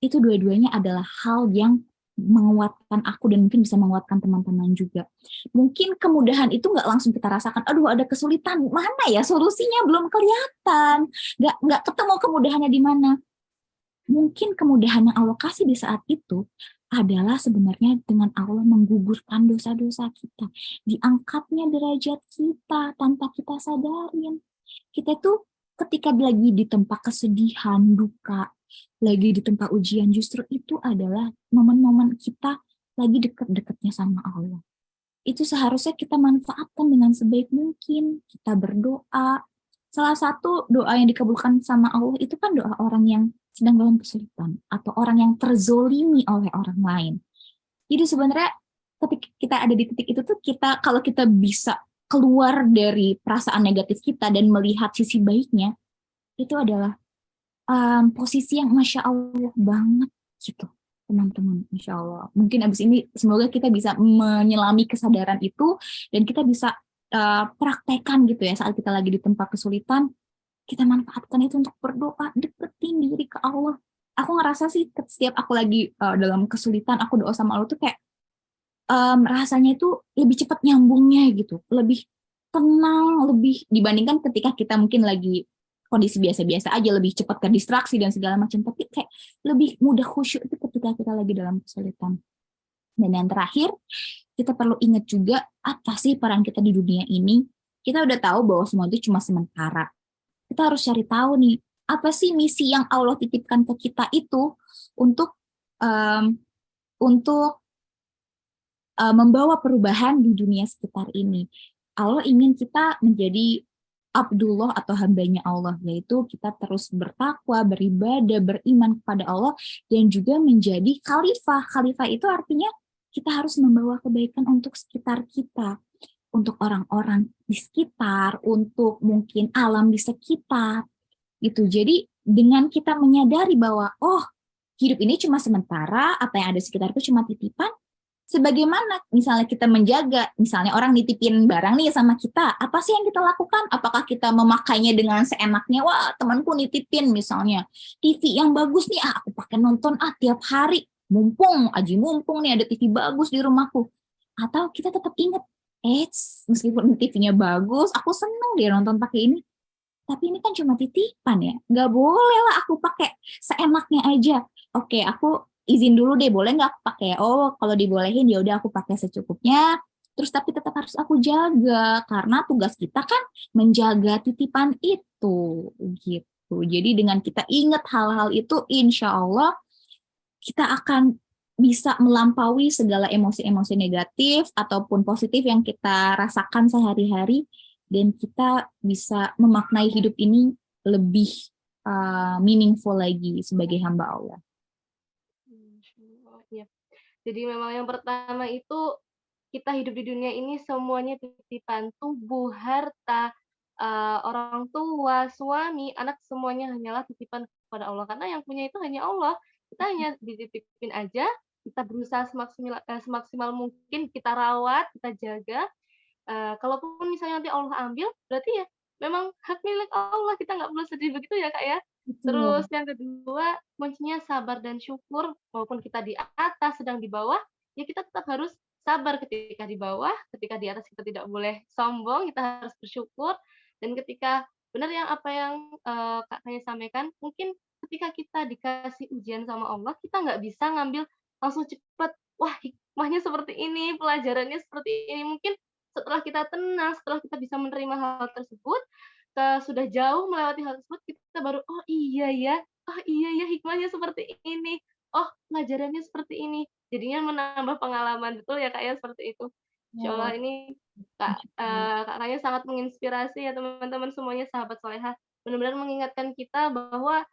dua-duanya adalah hal yang menguatkan aku dan mungkin bisa menguatkan teman-teman juga. Mungkin kemudahan itu nggak langsung kita rasakan, aduh ada kesulitan, mana ya solusinya belum kelihatan, nggak ketemu kemudahannya di mana. Mungkin kemudahan yang Allah kasih di saat itu adalah sebenarnya dengan Allah menggugurkan dosa-dosa kita, diangkatnya derajat kita tanpa kita sadarin. Kita tuh ketika lagi di tempat kesedihan, duka, lagi di tempat ujian, justru itu adalah momen-momen kita lagi deket-deketnya sama Allah. Itu seharusnya kita manfaatkan dengan sebaik mungkin. Kita berdoa. Salah satu doa yang dikabulkan sama Allah itu kan doa orang yang sedang dalam kesulitan atau orang yang terzolimi oleh orang lain. Jadi sebenarnya ketika kita ada di titik itu tuh kalau kita bisa keluar dari perasaan negatif kita dan melihat sisi baiknya, itu adalah posisi yang Masya Allah banget gitu, teman-teman. Masya Allah. Mungkin abis ini semoga kita bisa menyelami kesadaran itu dan kita bisa praktekkan gitu ya saat kita lagi di tempat kesulitan, kita manfaatkan itu untuk berdoa, deketin diri ke Allah. Aku ngerasa sih setiap aku lagi dalam kesulitan, aku doa sama Allah tuh kayak rasanya itu lebih cepat nyambungnya gitu, lebih tenang, lebih dibandingkan ketika kita mungkin lagi kondisi biasa-biasa aja, lebih cepat ke distraksi dan segala macam, tapi kayak lebih mudah khusyuk itu ketika kita lagi dalam kesulitan. Dan yang terakhir, kita perlu ingat juga apa sih peran kita di dunia ini. Kita udah tahu bahwa semua itu cuma sementara. Kita harus cari tahu nih, apa sih misi yang Allah titipkan ke kita itu untuk um, untuk membawa perubahan di dunia sekitar ini. Allah ingin kita menjadi Abdullah atau hambanya Allah, yaitu kita terus bertakwa, beribadah, beriman kepada Allah, dan juga menjadi khalifah. Khalifah itu artinya kita harus membawa kebaikan untuk sekitar kita, untuk orang-orang di sekitar, untuk mungkin alam di sekitar. Gitu. Jadi dengan kita menyadari bahwa, oh hidup ini cuma sementara, apa yang ada di sekitar itu cuma titipan, sebagaimana misalnya kita menjaga, misalnya orang nitipin barang nih sama kita, apa sih yang kita lakukan? Apakah kita memakainya dengan seenaknya? Wah, temanku nitipin misalnya TV yang bagus nih, aku pakai nonton tiap hari, mumpung nih ada TV bagus di rumahku. Atau kita tetap ingat, meskipun TV-nya bagus, aku seneng dia nonton pakai ini, tapi ini kan cuma titipan ya, nggak boleh lah aku pakai seenaknya aja. Oke, aku izin dulu deh, boleh nggak aku pakai? Oh, kalau dibolehin ya udah aku pakai secukupnya. Terus tapi tetap harus aku jaga karena tugas kita kan menjaga titipan itu gitu. Jadi dengan kita ingat hal-hal itu, insya Allah kita akan bisa melampaui segala emosi-emosi negatif ataupun positif yang kita rasakan sehari-hari, dan kita bisa memaknai hidup ini lebih meaningful lagi sebagai hamba Allah. Ya. Jadi memang yang pertama itu kita hidup di dunia ini semuanya titipan, tubuh, harta, orang tua, suami, anak, semuanya hanyalah titipan kepada Allah. Karena yang punya itu hanya Allah. Kita hanya dititipin aja, kita berusaha semaksimal mungkin kita rawat, kita jaga. Kalaupun misalnya nanti Allah ambil, berarti ya memang hak milik Allah, kita nggak perlu sedih begitu ya, Kak, ya. Terus Betul. yang kedua, kuncinya sabar dan syukur, walaupun kita di atas, sedang di bawah, ya kita tetap harus sabar ketika di bawah, ketika di atas kita tidak boleh sombong, kita harus bersyukur, dan ketika benar yang apa yang Kak Kanya sampaikan, mungkin ketika kita dikasih ujian sama Allah, kita nggak bisa ngambil langsung cepat, wah hikmahnya seperti ini, pelajarannya seperti ini, mungkin setelah kita tenang, setelah kita bisa menerima hal tersebut, kita sudah jauh melewati hal tersebut, kita baru, oh iya ya hikmahnya seperti ini, oh pelajarannya seperti ini. Jadinya menambah pengalaman, betul ya Kak ya, seperti itu. Insya Oh, Allah ini Kakaknya sangat menginspirasi ya teman-teman semuanya, sahabat soleha. Benar-benar mengingatkan kita bahwa,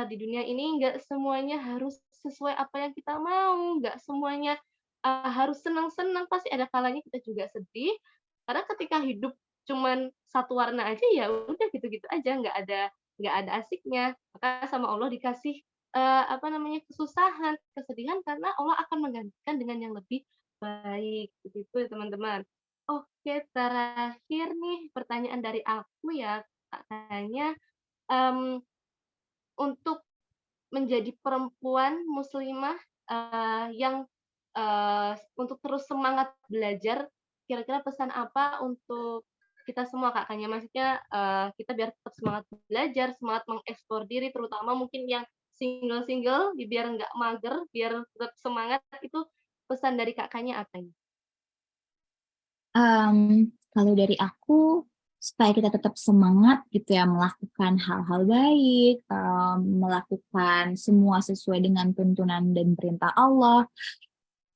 di dunia ini nggak semuanya harus sesuai apa yang kita mau, nggak semuanya, harus senang-senang, pasti ada kalanya kita juga sedih, karena ketika hidup cuman satu warna aja, ya udah gitu-gitu aja, nggak ada asiknya. Maka sama Allah dikasih, apa namanya, kesusahan, kesedihan, karena Allah akan menggantikan dengan yang lebih baik, begitu ya teman-teman. Oke, terakhir nih pertanyaan dari aku ya, Kakaknya, mmm, untuk menjadi perempuan muslimah, yang, untuk terus semangat belajar, kira-kira pesan apa untuk kita semua, Kakaknya? Maksudnya, kita biar tetap semangat belajar, semangat mengeksplor diri, terutama mungkin yang single-single, biar nggak mager, biar tetap semangat, itu pesan dari Kakaknya apa ini? Kalau dari aku, supaya kita tetap semangat gitu ya, melakukan hal-hal baik, melakukan semua sesuai dengan tuntunan dan perintah Allah,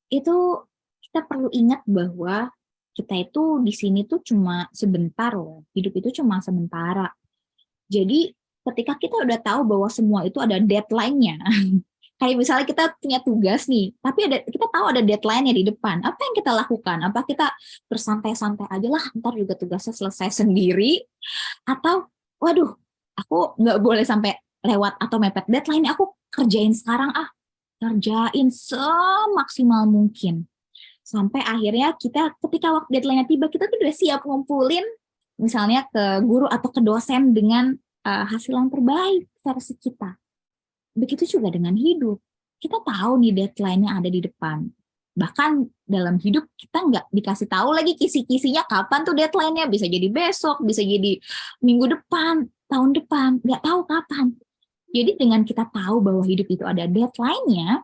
itu kita perlu ingat bahwa kita itu di sini tuh cuma sebentar loh, hidup itu cuma sementara. Jadi ketika kita udah tahu bahwa semua itu ada deadline-nya, kayak misalnya kita punya tugas nih, tapi kita tahu ada deadline-nya di depan. Apa yang kita lakukan? Apa kita bersantai-santai aja lah, ntar juga tugasnya selesai sendiri? Atau, waduh, aku nggak boleh sampai lewat atau mepet deadline, aku kerjain sekarang kerjain semaksimal mungkin. Sampai akhirnya kita ketika waktu deadline-nya tiba, kita tuh udah siap ngumpulin misalnya ke guru atau ke dosen dengan hasil yang terbaik versi kita. Begitu juga dengan hidup. Kita tahu nih deadline-nya ada di depan. Bahkan dalam hidup kita nggak dikasih tahu lagi kisi-kisinya kapan tuh deadline-nya. Bisa jadi besok, bisa jadi minggu depan, tahun depan. Nggak tahu kapan. Jadi dengan kita tahu bahwa hidup itu ada deadline-nya,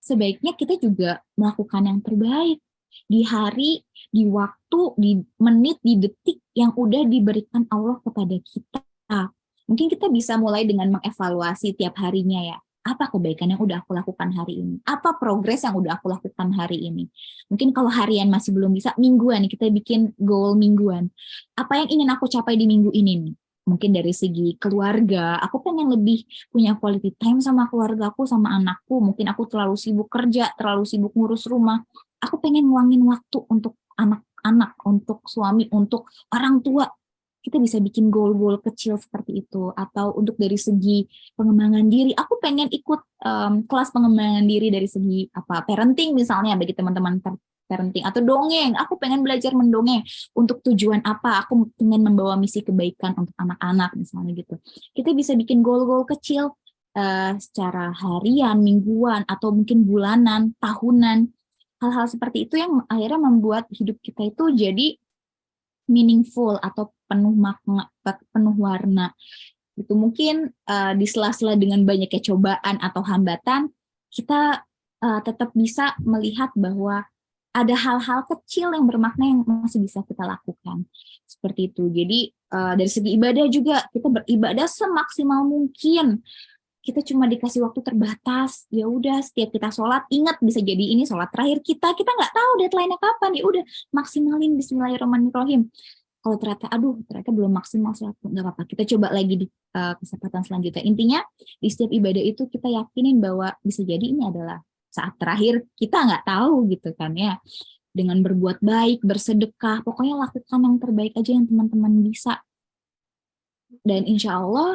sebaiknya kita juga melakukan yang terbaik. Di hari, di waktu, di menit, di detik yang udah diberikan Allah kepada kita. Mungkin kita bisa mulai dengan mengevaluasi tiap harinya ya. Apa kebaikan yang udah aku lakukan hari ini? Apa progres yang udah aku lakukan hari ini? Mungkin kalau harian masih belum bisa, mingguan kita bikin goal mingguan. Apa yang ingin aku capai di minggu ini nih? Mungkin dari segi keluarga, aku pengen lebih punya quality time sama keluargaku, sama anakku. Mungkin aku terlalu sibuk kerja, terlalu sibuk ngurus rumah. Aku pengen nguangin waktu untuk anak-anak, untuk suami, untuk orang tua. Kita bisa bikin goal-goal kecil seperti itu. Atau untuk dari segi pengembangan diri, aku pengen ikut kelas pengembangan diri dari segi parenting misalnya bagi teman-teman parenting atau dongeng. Aku pengen belajar mendongeng untuk tujuan apa? Aku pengen membawa misi kebaikan untuk anak-anak misalnya gitu. Kita bisa bikin goal-goal kecil secara harian, mingguan, atau mungkin bulanan, tahunan. Hal-hal seperti itu yang akhirnya membuat hidup kita itu jadi meaningful atau penuh makna, penuh warna. Itu mungkin di sela-sela dengan banyaknya cobaan atau hambatan, kita tetap bisa melihat bahwa ada hal-hal kecil yang bermakna yang masih bisa kita lakukan. Seperti itu. Jadi dari segi ibadah juga, kita beribadah semaksimal mungkin. Kita cuma dikasih waktu terbatas, ya udah setiap kita sholat ingat bisa jadi ini sholat terakhir kita nggak tahu deadline-nya kapan, ya udah maksimalin Bismillahirrahmanirrahim. Kalau ternyata belum maksimal sholat, nggak apa-apa, kita coba lagi di kesempatan selanjutnya. Intinya di setiap ibadah itu kita yakinin bahwa bisa jadi ini adalah saat terakhir, kita nggak tahu gitu kan ya. Dengan berbuat baik, bersedekah, pokoknya lakukan yang terbaik aja yang teman-teman bisa. Dan insya Allah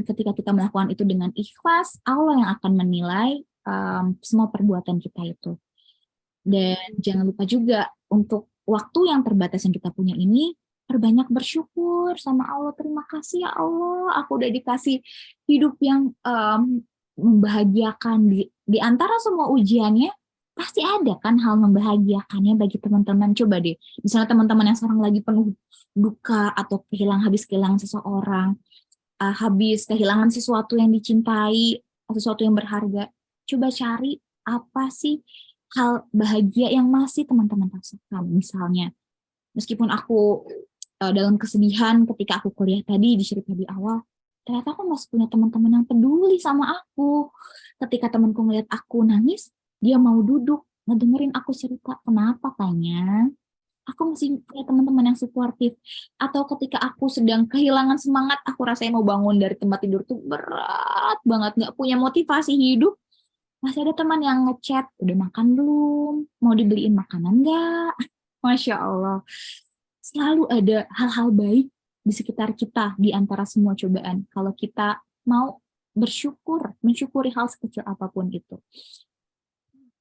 ketika kita melakukan itu dengan ikhlas, Allah yang akan menilai semua perbuatan kita itu. Dan jangan lupa juga untuk waktu yang terbatas yang kita punya ini, perbanyak bersyukur sama Allah. Terima kasih ya Allah, aku udah dikasih hidup yang membahagiakan. Di antara semua ujiannya, pasti ada kan hal membahagiakannya bagi teman-teman. Coba deh, misalnya teman-teman yang sekarang lagi penuh duka atau habis kehilangan seseorang, habis kehilangan sesuatu yang dicintai, sesuatu yang berharga. Coba cari apa sih hal bahagia yang masih teman-teman rasakan. Misalnya, Meskipun aku dalam kesedihan ketika aku kuliah tadi di cerita di awal, ternyata aku masih punya teman-teman yang peduli sama aku. Ketika temanku ngeliat aku nangis, dia mau duduk ngedengerin aku cerita. Kenapa tanya? Aku masih punya teman-teman yang suportif. Atau ketika aku sedang kehilangan semangat, aku rasanya mau bangun dari tempat tidur tuh berat banget, nggak punya motivasi hidup. Masih ada teman yang ngechat, udah makan belum? Mau dibeliin makanan nggak? Masya Allah. Selalu ada hal-hal baik di sekitar kita di antara semua cobaan. Kalau kita mau bersyukur, mensyukuri hal sekecil apapun itu.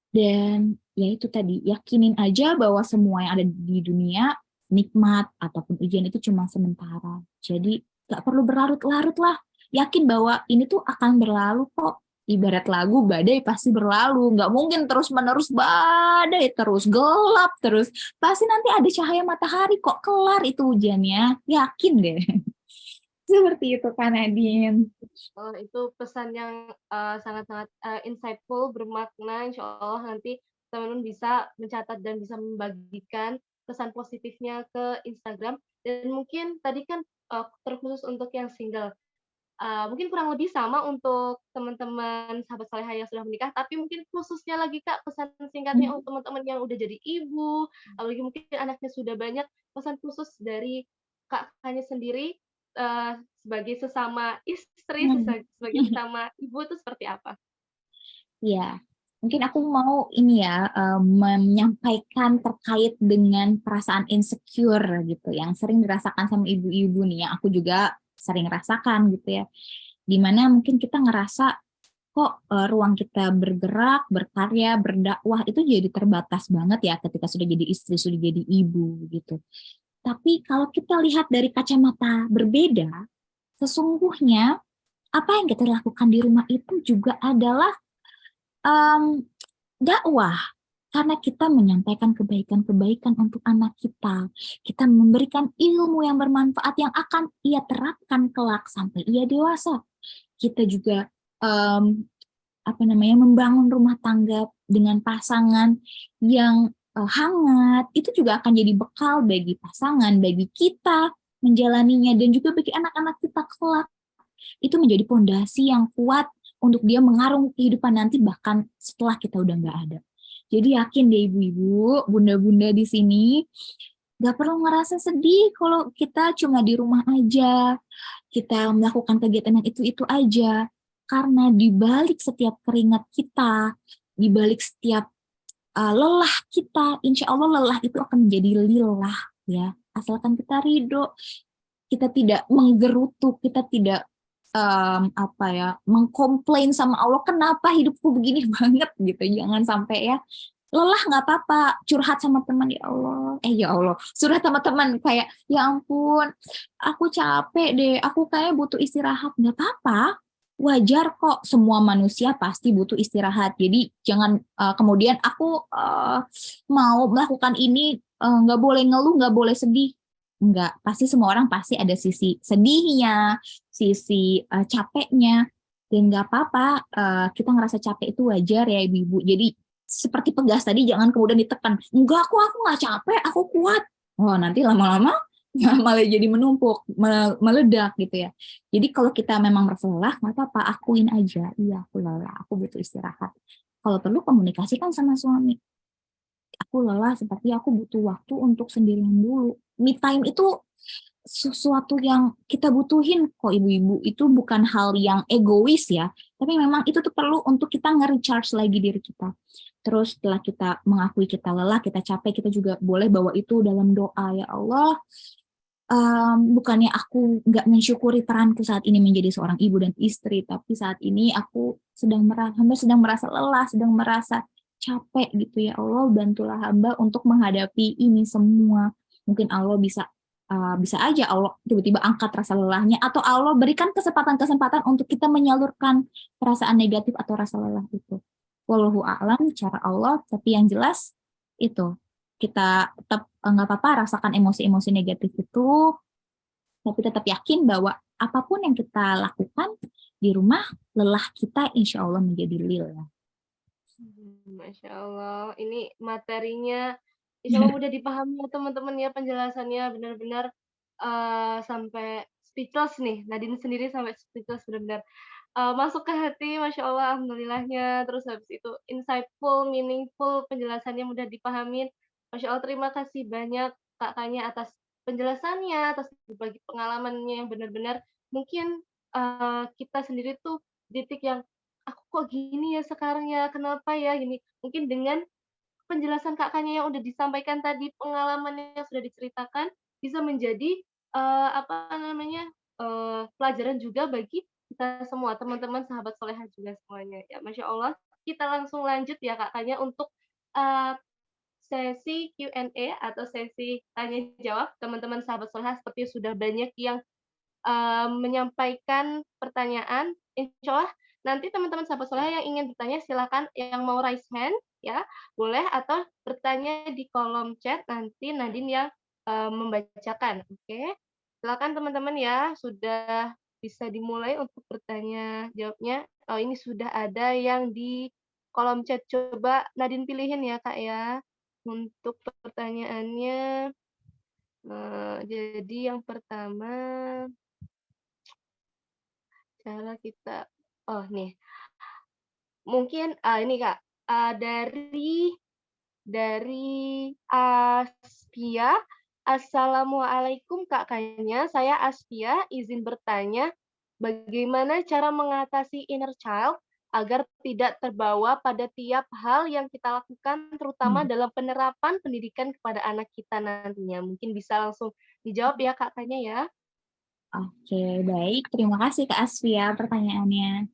Dan ya itu tadi, yakinin aja bahwa semua yang ada di dunia, nikmat ataupun ujian itu cuma sementara. Jadi gak perlu berlarut-larut lah. Yakin bahwa ini tuh akan berlalu kok. Ibarat lagu, badai pasti berlalu. Gak mungkin terus-menerus badai, terus gelap, terus. Pasti nanti ada cahaya matahari kok, kelar itu hujannya. Yakin deh. Seperti itu kan, Nadine. Itu pesan yang sangat-sangat insightful, bermakna. Insya Allah nanti teman-teman bisa mencatat dan bisa membagikan pesan positifnya ke Instagram. Dan mungkin tadi kan terkhusus untuk yang single. Mungkin kurang lebih sama untuk teman-teman sahabat Salehah yang sudah menikah, tapi mungkin khususnya lagi Kak, pesan singkatnya untuk teman-teman yang udah jadi ibu, apalagi mungkin anaknya sudah banyak, pesan khusus dari Kakaknya sendiri sebagai sesama istri, sebagai sesama ibu itu seperti apa? Ya, mungkin aku mau ini ya menyampaikan terkait dengan perasaan insecure gitu yang sering dirasakan sama ibu-ibu nih, yang aku juga sering rasakan gitu ya. Dimana mungkin kita ngerasa kok ruang kita bergerak, berkarya, berdakwah itu jadi terbatas banget ya ketika sudah jadi istri, sudah jadi ibu gitu. Tapi kalau kita lihat dari kacamata berbeda, sesungguhnya apa yang kita lakukan di rumah itu juga adalah um, dakwah, karena kita menyampaikan kebaikan-kebaikan untuk anak kita. Kita memberikan ilmu yang bermanfaat yang akan ia terapkan kelak sampai ia dewasa. Kita juga membangun rumah tangga dengan pasangan yang hangat. Itu juga akan jadi bekal bagi pasangan, bagi kita menjalaninya, dan juga bagi anak-anak kita kelak. Itu menjadi fondasi yang kuat untuk dia mengarungi kehidupan nanti bahkan setelah kita udah nggak ada. Jadi yakin deh ibu-ibu, bunda-bunda di sini, nggak perlu ngerasa sedih kalau kita cuma di rumah aja, kita melakukan kegiatan yang itu-itu aja. Karena di balik setiap keringat kita, di balik setiap lelah kita, insya Allah lelah itu akan menjadi lillah ya. Asalkan kita ridho, kita tidak menggerutu, kita tidak mengkomplain sama Allah, kenapa hidupku begini banget gitu. Jangan sampai ya, lelah nggak apa-apa, curhat sama teman, ya Allah, curhat sama teman kayak ya ampun, aku capek deh, aku kayak butuh istirahat, nggak apa-apa, wajar kok, semua manusia pasti butuh istirahat. Jadi jangan kemudian aku mau melakukan ini nggak boleh ngeluh, nggak boleh sedih. Enggak, pasti semua orang pasti ada sisi sedihnya, sisi capeknya, dan nggak apa-apa, kita ngerasa capek itu wajar ya ibu-ibu. Jadi seperti pegas tadi, jangan kemudian ditekan, enggak, aku nggak capek, aku kuat. Oh, nanti lama-lama malah jadi menumpuk, meledak gitu ya. Jadi kalau kita memang merasa lelah, nggak apa-apa, akuin aja, iya aku lelah, aku butuh istirahat. Kalau perlu komunikasikan sama suami, aku lelah, seperti aku butuh waktu untuk sendirian dulu. Me time itu sesuatu yang kita butuhin kok ibu-ibu, itu bukan hal yang egois ya, tapi memang itu tuh perlu untuk kita nge-recharge lagi diri kita. Terus setelah kita mengakui kita lelah, kita capek, kita juga boleh bawa itu dalam doa, ya Allah, bukannya aku nggak mensyukuri peranku saat ini menjadi seorang ibu dan istri, tapi saat ini aku hamba sedang merasa lelah, sedang merasa capek gitu ya Allah, bantulah hamba untuk menghadapi ini semua. Mungkin Allah bisa aja Allah tiba-tiba angkat rasa lelahnya, atau Allah berikan kesempatan-kesempatan untuk kita menyalurkan perasaan negatif atau rasa lelah itu. Wallahu a'lam cara Allah, tapi yang jelas itu kita tetap nggak apa-apa rasakan emosi-emosi negatif itu, tapi tetap yakin bahwa apapun yang kita lakukan di rumah, lelah kita insya Allah menjadi lillah. Masya Allah, ini materinya Insya Allah mudah dipahami ya teman-teman ya penjelasannya benar-benar sampai speechless nih. Nadine sendiri sampai speechless benar-benar. Masuk ke hati, Masya Allah, alhamdulillahnya. Terus habis itu insightful, meaningful, penjelasannya mudah dipahamin. Masya Allah, terima kasih banyak Kakaknya atas penjelasannya, atas berbagi pengalamannya yang benar-benar mungkin kita sendiri tuh di titik yang aku kok gini ya sekarang ya, kenapa ya gini. Mungkin dengan penjelasan Kakaknya yang udah disampaikan tadi, pengalamannya yang sudah diceritakan, bisa menjadi, apa namanya, pelajaran juga bagi kita semua, teman-teman sahabat solehah juga semuanya. Ya, Masya Allah, kita langsung lanjut ya Kakaknya untuk, eee, sesi Q&A atau sesi tanya jawab. Teman-teman sahabat solehah seperti sudah banyak yang menyampaikan pertanyaan, insya Allah nanti teman-teman sahabat soleh yang ingin bertanya silakan yang mau raise hand ya, boleh atau bertanya di kolom chat nanti Nadine yang, membacakan, oke. Silakan teman-teman ya, sudah bisa dimulai untuk bertanya jawabnya. Oh ini sudah ada yang di kolom chat, coba Nadine pilihin ya Kak ya, untuk pertanyaannya. Jadi yang pertama cara kita oh nih, mungkin, ini Kak, dari Aspia, "Assalamualaikum Kakaknya, saya Aspia, izin bertanya, bagaimana cara mengatasi inner child agar tidak terbawa pada tiap hal yang kita lakukan, terutama Hmm. dalam penerapan pendidikan kepada anak kita nantinya?" Mungkin bisa langsung dijawab ya Kakaknya ya. Oke, baik. Terima kasih Kak Asfia pertanyaannya.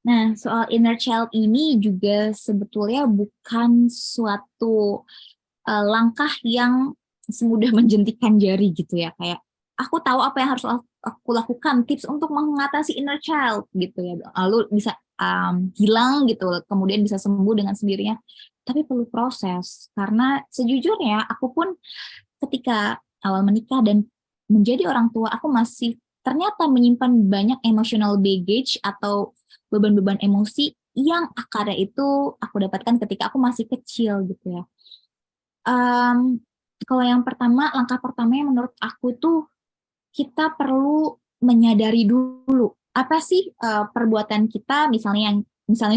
Nah, soal inner child ini juga sebetulnya bukan suatu langkah yang semudah menjentikan jari gitu ya. Kayak aku tahu apa yang harus aku lakukan, tips untuk mengatasi inner child gitu ya. Lalu bisa hilang gitu, kemudian bisa sembuh dengan sendirinya. Tapi perlu proses, karena sejujurnya aku pun ketika awal menikah dan menjadi orang tua, aku masih ternyata menyimpan banyak emotional baggage atau beban-beban emosi yang akarnya itu aku dapatkan ketika aku masih kecil gitu ya. Um, Kalau yang pertama, langkah pertamanya menurut aku tuh kita perlu menyadari dulu apa sih perbuatan kita, misalnya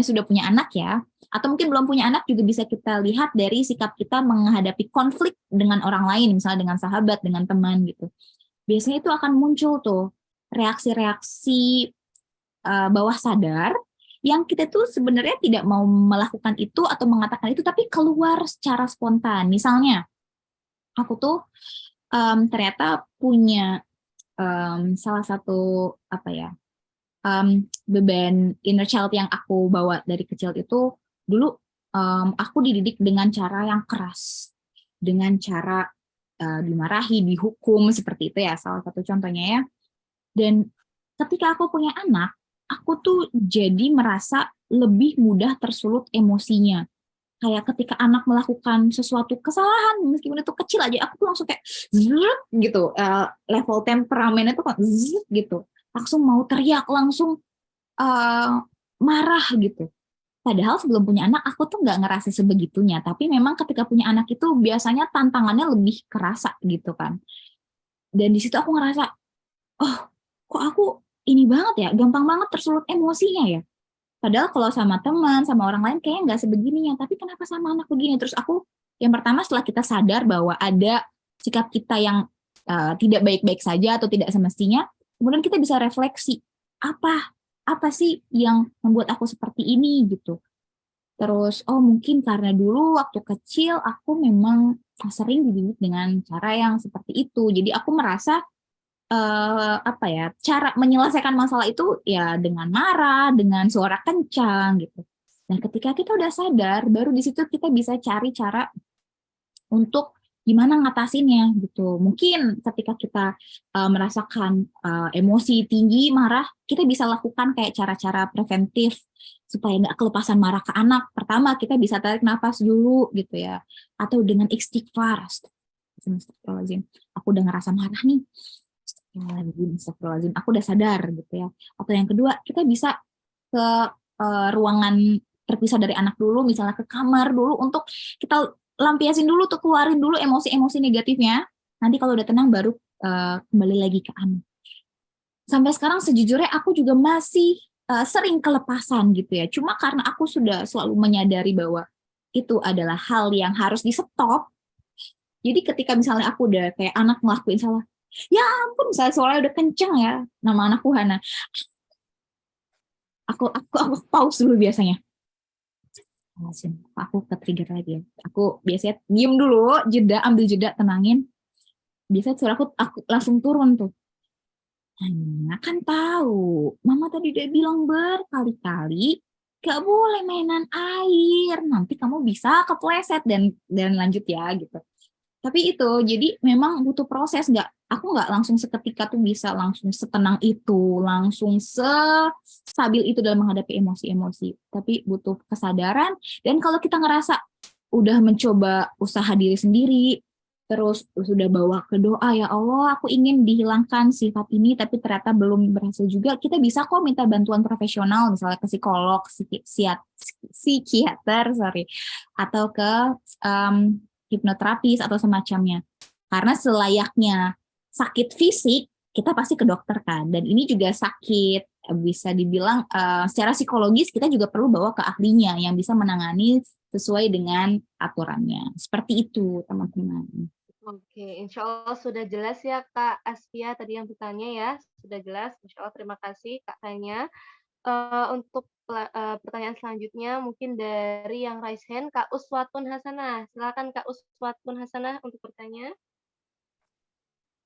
sudah punya anak ya, atau mungkin belum punya anak juga bisa kita lihat dari sikap kita menghadapi konflik dengan orang lain, misalnya dengan sahabat, dengan teman gitu. Biasanya itu akan muncul tuh reaksi-reaksi bawah sadar yang kita tuh sebenarnya tidak mau melakukan itu atau mengatakan itu, tapi keluar secara spontan. Misalnya, aku tuh ternyata punya salah satu apa ya beban inner child yang aku bawa dari kecil itu dulu aku dididik dengan cara yang keras, dengan cara dimarahi, dihukum seperti itu ya salah satu contohnya ya. Dan ketika aku punya anak, aku tuh jadi merasa lebih mudah tersulut emosinya. Kayak ketika anak melakukan sesuatu kesalahan, meskipun itu kecil aja, aku tuh langsung kayak zzzz, gitu, level temperamennya tuh kayak zzzz, gitu. Langsung mau teriak, langsung marah gitu. Padahal sebelum punya anak, aku tuh nggak ngerasa sebegitunya. Tapi memang ketika punya anak itu biasanya tantangannya lebih kerasa gitu kan. Dan di situ aku ngerasa, oh kok aku ini banget ya, gampang banget tersulut emosinya ya. Padahal kalau sama teman, sama orang lain kayaknya nggak sebegininya. Tapi kenapa sama anak begini? Terus aku, yang pertama setelah kita sadar bahwa ada sikap kita yang tidak baik-baik saja atau tidak semestinya, kemudian kita bisa refleksi, apa apa sih yang membuat aku seperti ini gitu. Terus, oh mungkin karena dulu waktu kecil aku memang sering dididik dengan cara yang seperti itu. Jadi aku merasa apa ya, cara menyelesaikan masalah itu ya dengan marah, dengan suara kencang gitu. Nah, ketika kita udah sadar, baru di situ kita bisa cari cara untuk gimana ngatasinnya gitu. Mungkin ketika kita merasakan emosi tinggi, marah, kita bisa lakukan kayak cara-cara preventif supaya nggak kelepasan marah ke anak. Pertama, kita bisa tarik nafas dulu gitu ya. Atau dengan istighfar. Astagfirullahaladzim. Aku udah ngerasa marah nih. Astagfirullahaladzim. Aku udah sadar gitu ya. Atau yang kedua, kita bisa ke ruangan terpisah dari anak dulu, misalnya ke kamar dulu untuk kita lampiasin dulu tuh, keluarin dulu emosi-emosi negatifnya. Nanti kalau udah tenang baru kembali lagi ke anak. Sampai sekarang sejujurnya aku juga masih sering kelepasan gitu ya. Cuma karena aku sudah selalu menyadari bahwa itu adalah hal yang harus di stop. Jadi ketika misalnya aku udah kayak anak ngelakuin salah, ya ampun misalnya suaranya udah kenceng ya, nama anakku Hana, aku pause dulu biasanya. Aku ke trigger lagi ya. Aku biasanya diem dulu, ambil jeda, tenangin. Biasanya suara aku langsung turun tuh. Nah, kan tahu, Mama tadi udah bilang berkali-kali, gak boleh mainan air, nanti kamu bisa kepleset dan lanjut ya gitu. Tapi itu, jadi memang butuh proses, aku nggak langsung seketika tuh bisa langsung setenang itu, langsung stabil itu dalam menghadapi emosi-emosi. Tapi butuh kesadaran, dan kalau kita ngerasa udah mencoba usaha diri sendiri, terus sudah bawa ke doa, ya Allah aku ingin dihilangkan sifat ini, tapi ternyata belum berhasil juga, kita bisa kok minta bantuan profesional, misalnya ke psikolog, psikiater, atau ke hipnoterapis atau semacamnya. Karena selayaknya sakit fisik, kita pasti ke dokter kan. Dan ini juga sakit, bisa dibilang secara psikologis kita juga perlu bawa ke ahlinya yang bisa menangani sesuai dengan aturannya. Seperti itu, teman-teman. Oke, insya Allah sudah jelas ya Kak Asfia tadi yang bertanya ya, sudah jelas. Insya Allah terima kasih Kak Tanya. Untuk pertanyaan selanjutnya mungkin dari yang raise hand, Kak Uswatun Hasanah. Silakan Kak Uswatun Hasanah untuk bertanya.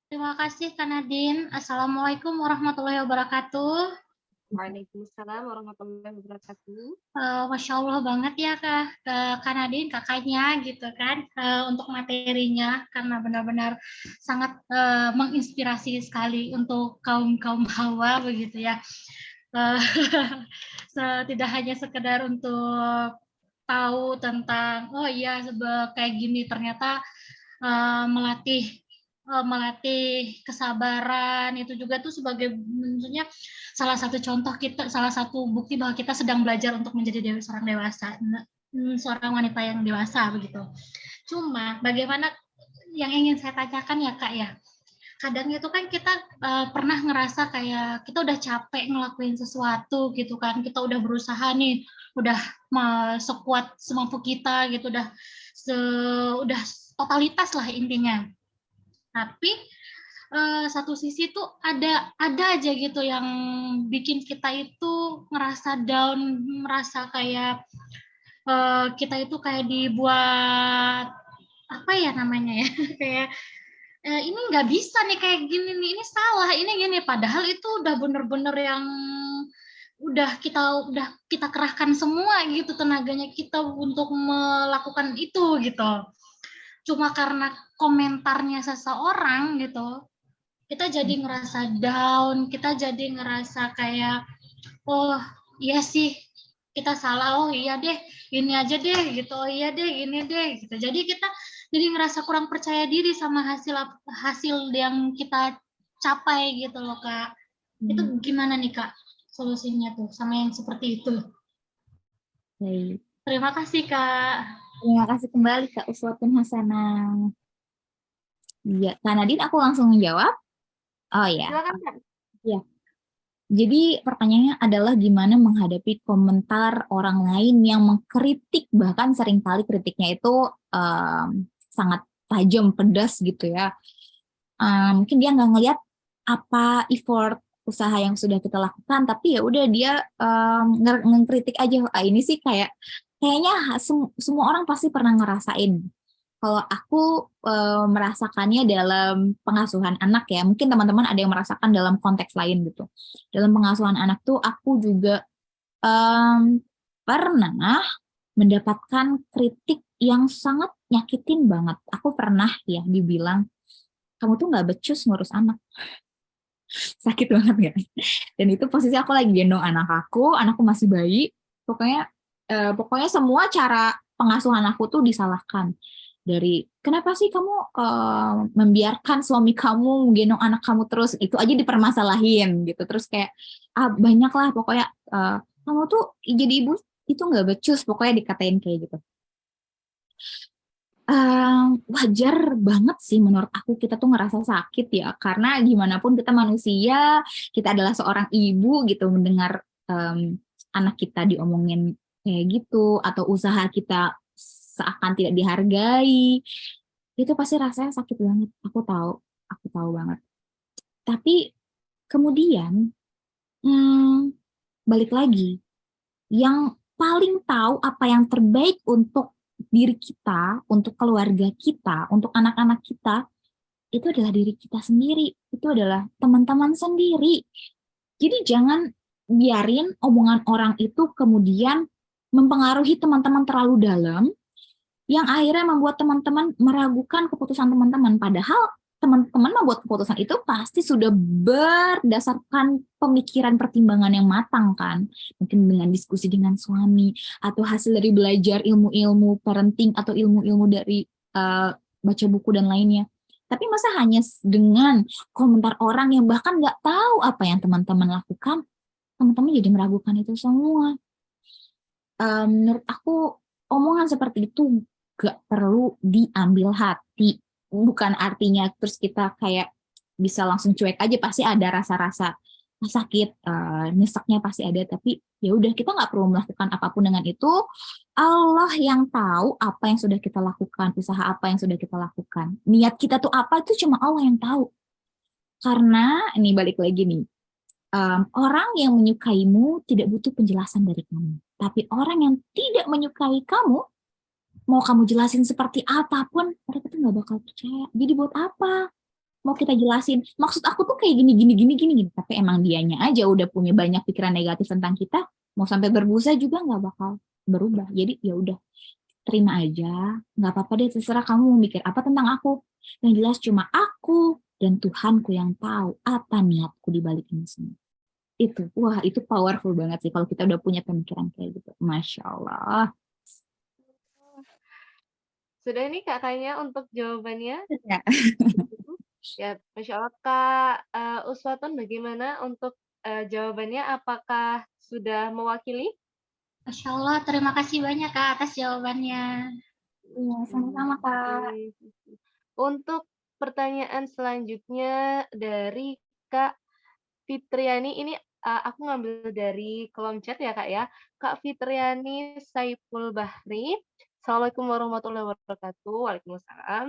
Terima kasih Kak Nadine. Assalamualaikum warahmatullahi wabarakatuh. Waalaikumsalam warahmatullahi wabarakatuh. Masya Allah banget ya Kak Nadine, kakaknya gitu kan, untuk materinya, karena benar-benar sangat menginspirasi sekali untuk kaum hawa begitu ya. Tidak hanya sekedar untuk tahu tentang oh iya kayak gini, ternyata melatih kesabaran itu juga tuh sebagai maksudnya salah satu contoh kita, salah satu bukti bahwa kita sedang belajar untuk menjadi seorang dewasa, seorang wanita yang dewasa begitu. Cuma bagaimana yang ingin saya tanyakan ya Kak ya, kadang itu kan kita pernah ngerasa kayak kita udah capek ngelakuin sesuatu gitu kan, kita udah berusaha nih, udah sekuat semampu kita gitu, udah totalitas lah intinya. Tapi satu sisi tuh ada aja gitu yang bikin kita itu ngerasa down, merasa kayak kita itu kayak dibuat apa ya namanya ya kayak ini nggak bisa nih kayak gini nih, ini salah, ini gini, padahal itu udah bener-bener yang udah kita kerahkan semua gitu tenaganya kita untuk melakukan itu gitu. Cuma karena komentarnya seseorang gitu, kita jadi ngerasa down, kita jadi ngerasa kayak, oh iya sih, kita salah, oh iya deh, ini aja deh, gitu, oh iya deh, ini deh, gitu. Jadi kita jadi ngerasa kurang percaya diri sama hasil yang kita capai gitu loh, Kak. Itu gimana nih, Kak, solusinya tuh, sama yang seperti itu? Baik. Terima kasih, Kak. Terima kasih kembali Kak Uswatun Hasanah. Iya, Kak Nadine aku langsung menjawab. Oh ya. Silakan Kak. Ya. Jadi pertanyaannya adalah gimana menghadapi komentar orang lain yang mengkritik, bahkan seringkali kritiknya itu sangat tajam, pedas gitu ya. Mungkin dia nggak ngelihat apa effort usaha yang sudah kita lakukan, tapi ya udah dia ngekritik aja. Ini sih kayaknya semua orang pasti pernah ngerasain. Kalau aku merasakannya dalam pengasuhan anak ya, mungkin teman-teman ada yang merasakan dalam konteks lain gitu. Dalam pengasuhan anak tuh aku juga pernah mendapatkan kritik yang sangat nyakitin banget. Aku pernah ya dibilang, kamu tuh nggak becus ngurus anak. Sakit banget gak? Dan itu posisi aku lagi gendong anakku masih bayi. Pokoknya semua cara pengasuhan aku tuh disalahkan. Dari kenapa sih kamu membiarkan suami kamu gendong anak kamu terus, itu aja dipermasalahin gitu. Terus kayak banyak lah pokoknya kamu tuh jadi ibu itu nggak becus, pokoknya dikatain kayak gitu. Wajar banget sih menurut aku kita tuh ngerasa sakit ya, karena gimana pun kita manusia, kita adalah seorang ibu gitu, mendengar anak kita diomongin kayak gitu, atau usaha kita seakan tidak dihargai, itu pasti rasanya sakit banget. Aku tahu banget. Tapi kemudian balik lagi, yang paling tahu apa yang terbaik untuk diri kita, untuk keluarga kita, untuk anak-anak kita, itu adalah diri kita sendiri, itu adalah teman-teman sendiri. Jadi jangan biarin omongan orang itu kemudian mempengaruhi teman-teman terlalu dalam, yang akhirnya membuat teman-teman meragukan keputusan teman-teman. Padahal teman-teman membuat keputusan itu pasti sudah berdasarkan pemikiran pertimbangan yang matang kan. Mungkin dengan diskusi dengan suami, atau hasil dari belajar ilmu-ilmu parenting, atau ilmu-ilmu dari baca buku dan lainnya. Tapi masa hanya dengan komentar orang yang bahkan nggak tahu apa yang teman-teman lakukan, teman-teman jadi meragukan itu semua. Menurut aku omongan seperti itu gak perlu diambil hati. Bukan artinya terus kita kayak bisa langsung cuek aja, pasti ada rasa-rasa sakit, nyeseknya pasti ada, tapi ya udah, kita nggak perlu melakukan apapun dengan itu. Allah yang tahu apa yang sudah kita lakukan, usaha apa yang sudah kita lakukan. Niat kita tuh apa itu cuma Allah yang tahu. Karena ini balik lagi nih, orang yang menyukaimu tidak butuh penjelasan dari kamu. Tapi orang yang tidak menyukai kamu, mau kamu jelasin seperti apapun, mereka tuh nggak bakal percaya. Jadi buat apa? Mau kita jelasin, maksud aku tuh kayak gini, gini, gini, gini, gini. Tapi emang dianya aja udah punya banyak pikiran negatif tentang kita, mau sampai berbusa juga nggak bakal berubah. Jadi ya udah, terima aja. Nggak apa-apa deh, terserah kamu mau mikir apa tentang aku. Yang jelas cuma aku dan Tuhanku yang tahu apa niatku di balik ini semua. Itu powerful banget sih kalau kita udah punya pemikiran kayak gitu. Masya Allah. Sudah nih kakaknya untuk jawabannya? Ya. Ya, Masya Allah. Kak Uswatun bagaimana untuk jawabannya? Apakah sudah mewakili? Masya Allah, terima kasih banyak Kak atas jawabannya. Iya, sama-sama Kak. Oke. Untuk pertanyaan selanjutnya dari Kak Fitriani, ini aku ngambil dari kolom chat ya Kak ya. Kak Fitriani Saiful Bahri. Assalamualaikum warahmatullahi wabarakatuh. Waalaikumsalam.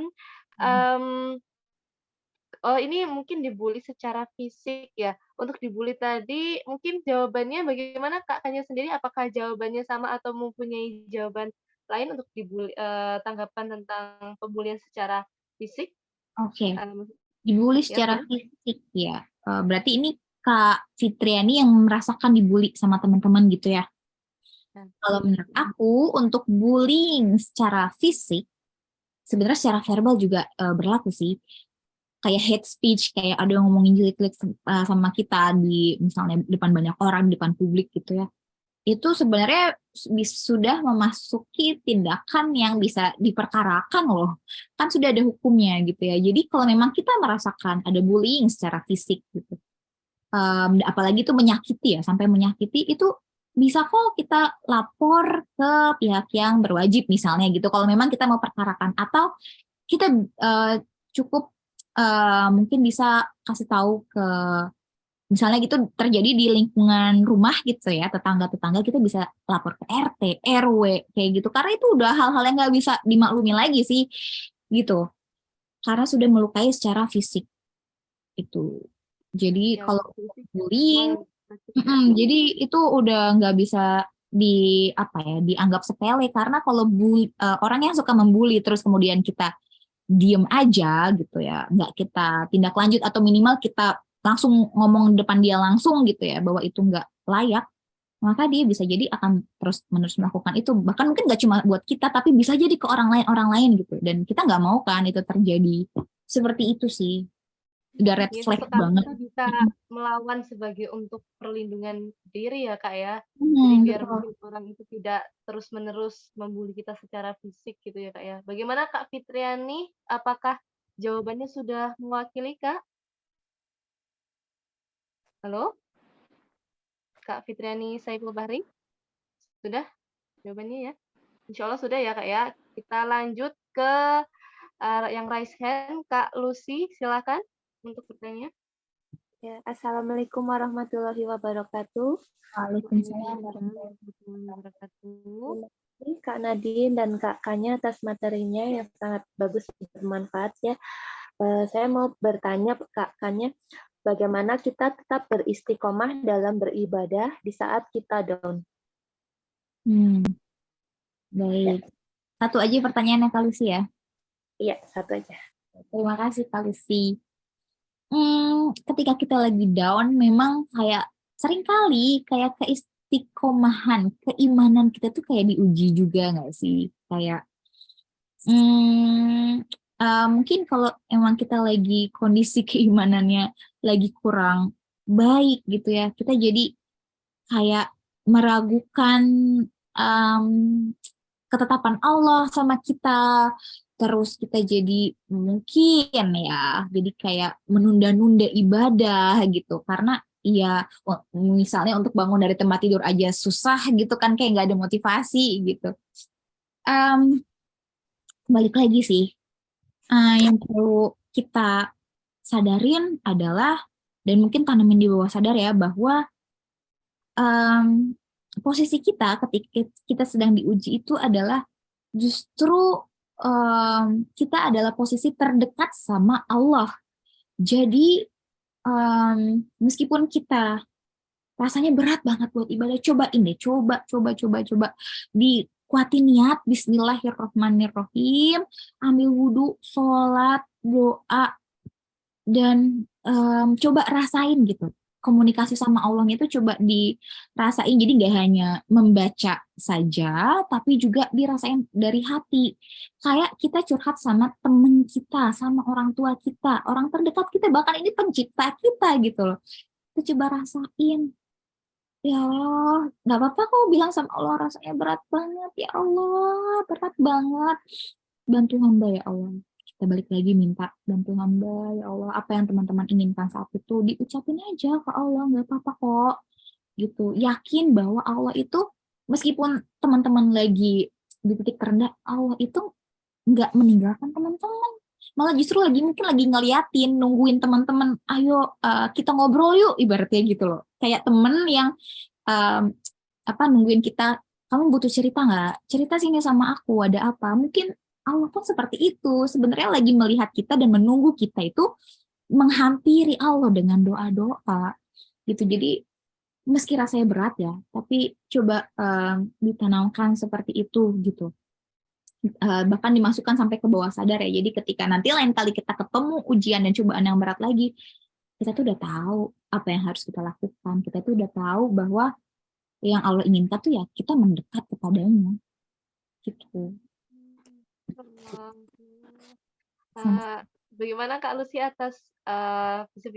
Oh, ini mungkin dibully secara fisik ya. Untuk dibully tadi, mungkin jawabannya bagaimana Kakaknya sendiri? Apakah jawabannya sama atau mempunyai jawaban lain untuk dibully, tanggapan tentang pembulian secara fisik? Oke, Mmm, dibully ya, secara boleh. fisik ya. Berarti ini Kak Fitriani yang merasakan dibully sama teman-teman gitu ya. Nah, Kalau menurut aku, untuk bullying secara fisik, sebenarnya secara verbal juga berlaku sih. Kayak hate speech, kayak ada yang ngomongin jelek-jelek sama kita di misalnya depan banyak orang, di depan publik gitu ya. Itu sebenarnya sudah memasuki tindakan yang bisa diperkarakan loh. Kan sudah ada hukumnya gitu ya. Jadi kalau memang kita merasakan ada bullying secara fisik gitu, apalagi itu menyakiti ya, sampai menyakiti, itu bisa kok kita lapor ke pihak yang berwajib misalnya gitu. Kalau memang kita mau perkarakan, atau kita cukup mungkin bisa kasih tahu ke, misalnya gitu terjadi di lingkungan rumah gitu ya, tetangga-tetangga, kita bisa lapor ke RT, RW kayak gitu, karena itu udah hal-hal yang nggak bisa dimaklumi lagi sih gitu, karena sudah melukai secara fisik itu. Jadi yang kalau fisik bullying, memang menyakitkan. jadi itu udah nggak bisa di apa ya, dianggap sepele, karena kalau orang yang suka membuli terus kemudian kita diem aja gitu ya, nggak kita tindak lanjut, atau minimal kita langsung ngomong depan dia langsung gitu ya, bahwa itu nggak layak, maka dia bisa jadi akan terus menerus melakukan itu, bahkan mungkin nggak cuma buat kita, tapi bisa jadi ke orang lain gitu, dan kita nggak mau kan itu terjadi. Seperti itu sih, udah red Ini flag sesekali banget. kita bisa melawan sebagai untuk perlindungan diri ya, Kak, ya. Jadi biar Betul. mungkin orang itu tidak terus-menerus membuli kita secara fisik gitu ya, Kak, ya. Bagaimana Kak Fitriani? Apakah jawabannya sudah mewakili, Kak? Halo? Kak Fitriani Saiful Bahri? Sudah jawabannya ya? Insya Allah sudah ya, Kak, ya. Kita lanjut ke yang raise hand, Kak Lucy, silakan untuk bertanya. Ya, Assalamualaikum warahmatullahi wabarakatuh. Waalaikumsalam Warahmatullahi wabarakatuh. Terima kasih Kak Nadine dan Kak Kanya atas materinya yang sangat bagus dan bermanfaat ya. Saya mau bertanya Kak Kanya, bagaimana kita tetap beristiqomah dalam beribadah di saat kita down? Baik. Satu aja pertanyaannya Kak Lucy ya. Iya, satu aja. Terima kasih Kak Lucy. Ketika kita lagi down, memang kayak seringkali kayak keistiqomahan, keimanan kita tuh kayak diuji juga nggak sih? Kayak mungkin kalau emang kita lagi kondisi keimanannya lagi kurang baik gitu ya, kita jadi kayak meragukan ketetapan Allah sama kita, terus kita jadi mungkin ya, jadi kayak menunda-nunda ibadah gitu, karena ya misalnya untuk bangun dari tempat tidur aja susah gitu kan, kayak nggak ada motivasi gitu. Balik lagi sih, yang perlu kita sadarin adalah, dan mungkin tanamin di bawah sadar ya, bahwa posisi kita ketika kita sedang diuji itu adalah justru kita adalah posisi terdekat sama Allah. Jadi meskipun kita rasanya berat banget buat ibadah, cobain deh, coba dikuatin niat, Bismillahirrohmanirrohim, ambil wudhu, sholat, doa, dan coba rasain gitu. Komunikasi sama Allah itu coba dirasain, jadi nggak hanya membaca saja, tapi juga dirasain dari hati. Kayak kita curhat sama temen kita, sama orang tua kita, orang terdekat kita, bahkan ini pencipta kita gitu loh. Kita coba rasain. Ya Allah, nggak apa-apa kok bilang sama Allah, rasanya berat banget, ya Allah, berat banget. Bantu hamba ya Allah. Kita balik lagi minta bantu hamba, ya Allah, apa yang teman-teman inginkan saat itu diucapin aja ke Allah, nggak apa-apa kok gitu. Yakin bahwa Allah itu, meskipun teman-teman lagi di titik terendah, Allah itu nggak meninggalkan teman-teman, malah justru mungkin lagi ngeliatin, nungguin teman-teman, ayo kita ngobrol yuk, ibaratnya gitu loh, kayak temen yang nungguin kita, kamu butuh cerita nggak? Cerita sini sama aku, ada apa? Mungkin Allah pun seperti itu, sebenarnya lagi melihat kita dan menunggu kita itu menghampiri Allah dengan doa-doa gitu. Jadi meski rasanya berat ya, tapi coba ditanamkan seperti itu gitu. Bahkan dimasukkan sampai ke bawah sadar ya. Jadi ketika nanti lain kali kita ketemu ujian dan cobaan yang berat lagi, kita tuh udah tahu apa yang harus kita lakukan. Kita tuh udah tahu bahwa yang Allah inginkan tuh ya kita mendekat kepadanya gitu. Bagaimana Kak Lucy atas bisa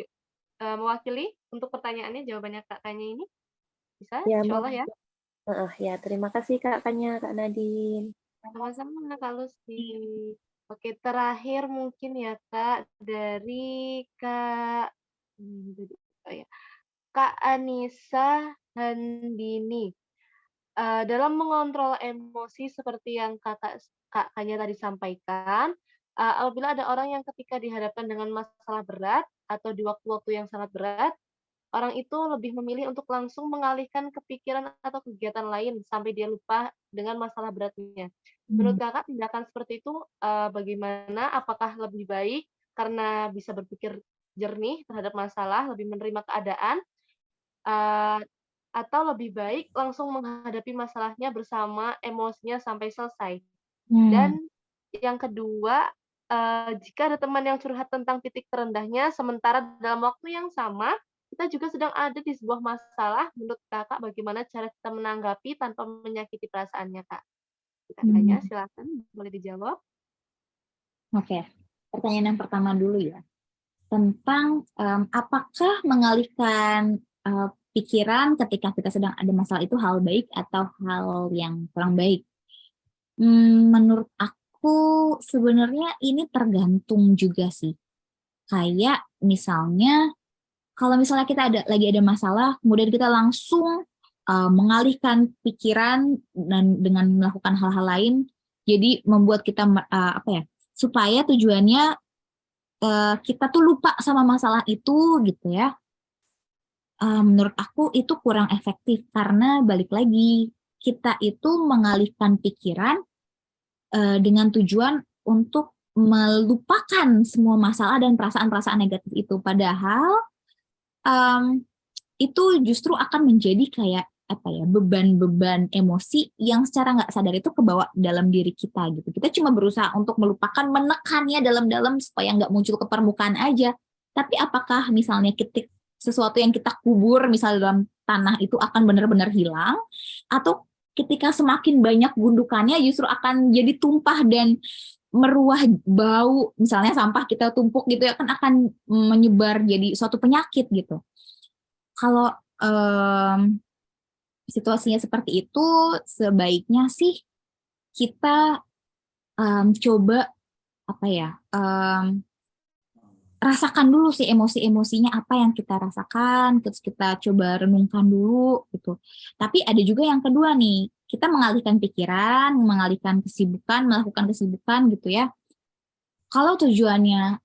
mewakili untuk pertanyaannya, jawabannya Kak Kanya ini? Bisa? Ya, Insya Allah ya. Ya, terima kasih Kak Kanya, Kak Nadine. Sama-sama Kak Lucy. Oke, terakhir mungkin ya Kak, dari Kak Kak Anissa Handini. Dalam mengontrol emosi seperti yang Kak Kanya tadi sampaikan, apabila ada orang yang ketika dihadapkan dengan masalah berat atau di waktu-waktu yang sangat berat, orang itu lebih memilih untuk langsung mengalihkan kepikiran atau kegiatan lain sampai dia lupa dengan masalah beratnya. Menurut Kakak, tindakan seperti itu bagaimana? Apakah lebih baik karena bisa berpikir jernih terhadap masalah, lebih menerima keadaan, atau lebih baik langsung menghadapi masalahnya bersama emosinya sampai selesai? Dan yang kedua, jika ada teman yang curhat tentang titik terendahnya, sementara dalam waktu yang sama, kita juga sedang ada di sebuah masalah, menurut Kakak bagaimana cara kita menanggapi tanpa menyakiti perasaannya, Kak? Kakaknya, silakan, boleh dijawab. Oke, pertanyaan yang pertama dulu ya. Tentang apakah mengalihkan pikiran ketika kita sedang ada masalah itu hal baik atau hal yang kurang baik? Menurut aku sebenarnya ini tergantung juga sih. Kayak misalnya, kalau misalnya kita lagi ada masalah, kemudian kita langsung mengalihkan pikiran dan dengan melakukan hal-hal lain, Jadi membuat kita apa ya, supaya tujuannya kita tuh lupa sama masalah itu gitu ya. Menurut aku itu kurang efektif karena balik lagi kita itu mengalihkan pikiran dengan tujuan untuk melupakan semua masalah dan perasaan-perasaan negatif itu. Padahal itu justru akan menjadi kayak apa ya, beban-beban emosi yang secara nggak sadar itu kebawa dalam diri kita gitu. Kita cuma berusaha untuk melupakan, menekannya dalam-dalam supaya nggak muncul ke permukaan aja. Tapi apakah misalnya sesuatu yang kita kubur misalnya dalam tanah itu akan benar-benar hilang, atau ketika semakin banyak gundukannya justru akan jadi tumpah dan meruah bau, misalnya sampah kita tumpuk gitu ya, kan akan menyebar jadi suatu penyakit gitu. Kalau situasinya seperti itu, sebaiknya sih kita coba apa ya, rasakan dulu sih emosi-emosinya apa yang kita rasakan, terus kita coba renungkan dulu gitu. Tapi ada juga yang kedua nih, kita mengalihkan pikiran, mengalihkan kesibukan, melakukan kesibukan gitu ya. Kalau tujuannya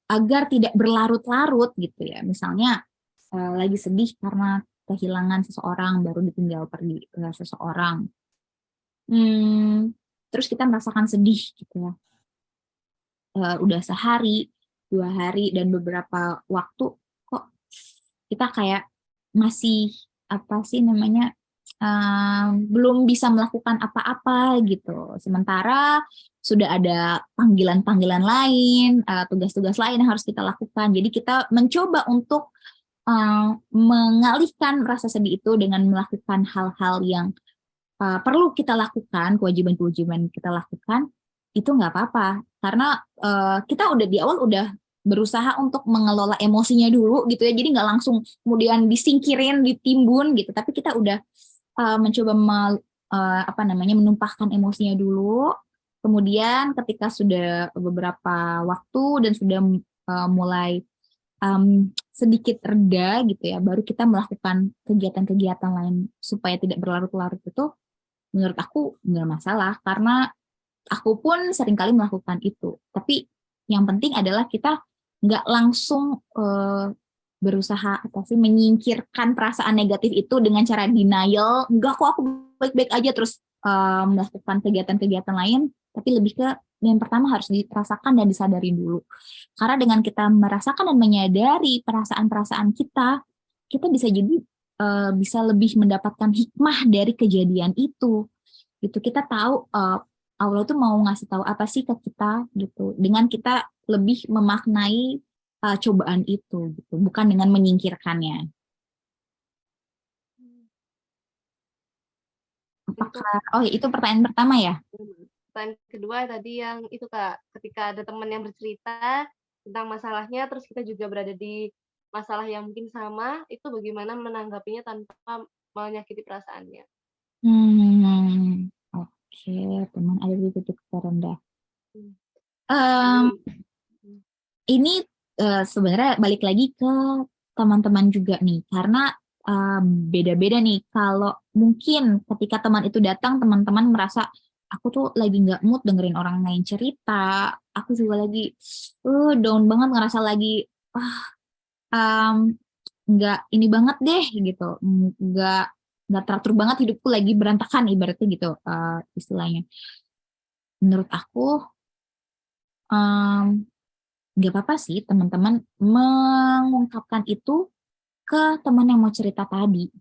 agar tidak berlarut-larut gitu ya, misalnya lagi sedih karena kehilangan seseorang, baru ditinggal pergi seseorang. Terus kita merasakan sedih gitu ya. Udah sehari, 2 hari, dan beberapa waktu kok kita kayak masih apa sih namanya, belum bisa melakukan apa-apa gitu. Sementara sudah ada panggilan-panggilan lain, tugas-tugas lain yang harus kita lakukan. Jadi kita mencoba untuk mengalihkan rasa sedih itu dengan melakukan hal-hal yang perlu kita lakukan, kewajiban-kewajiban kita lakukan, itu nggak apa-apa. Karena kita udah di awal udah berusaha untuk mengelola emosinya dulu gitu ya, jadi nggak langsung kemudian disingkirin, ditimbun gitu, tapi kita udah mencoba menumpahkan emosinya dulu. Kemudian ketika sudah beberapa waktu dan sudah mulai sedikit reda gitu ya, baru kita melakukan kegiatan-kegiatan lain supaya tidak berlarut-larut. Itu menurut aku nggak masalah, karena aku pun seringkali melakukan itu. Tapi yang penting adalah kita nggak langsung berusaha menyingkirkan perasaan negatif itu dengan cara denial, enggak kok aku baik-baik aja, terus melakukan kegiatan-kegiatan lain. Tapi lebih ke yang pertama harus dirasakan dan disadari dulu. Karena dengan kita merasakan dan menyadari perasaan-perasaan kita bisa jadi bisa lebih mendapatkan hikmah dari kejadian itu. Gitu, kita tahu Allah tuh mau ngasih tahu apa sih ke kita gitu. Dengan kita lebih memaknai cobaan itu gitu, bukan dengan menyingkirkannya. Apakah itu pertanyaan pertama ya? Pertanyaan kedua tadi yang itu Kak, ketika ada teman yang bercerita tentang masalahnya, terus kita juga berada di masalah yang mungkin sama, itu bagaimana menanggapinya tanpa menyakiti perasaannya? Oke, teman ada di titik terendah. Ini sebenarnya balik lagi ke teman-teman juga nih, karena beda-beda nih. Kalau mungkin ketika teman itu datang, teman-teman merasa aku tuh lagi nggak mood dengerin orang lain cerita, aku juga lagi down banget, ngerasa lagi nggak ini banget deh gitu, nggak teratur banget hidupku, lagi berantakan ibaratnya gitu istilahnya. Menurut aku nggak apa-apa sih teman-teman mengungkapkan itu ke teman yang mau cerita tadi,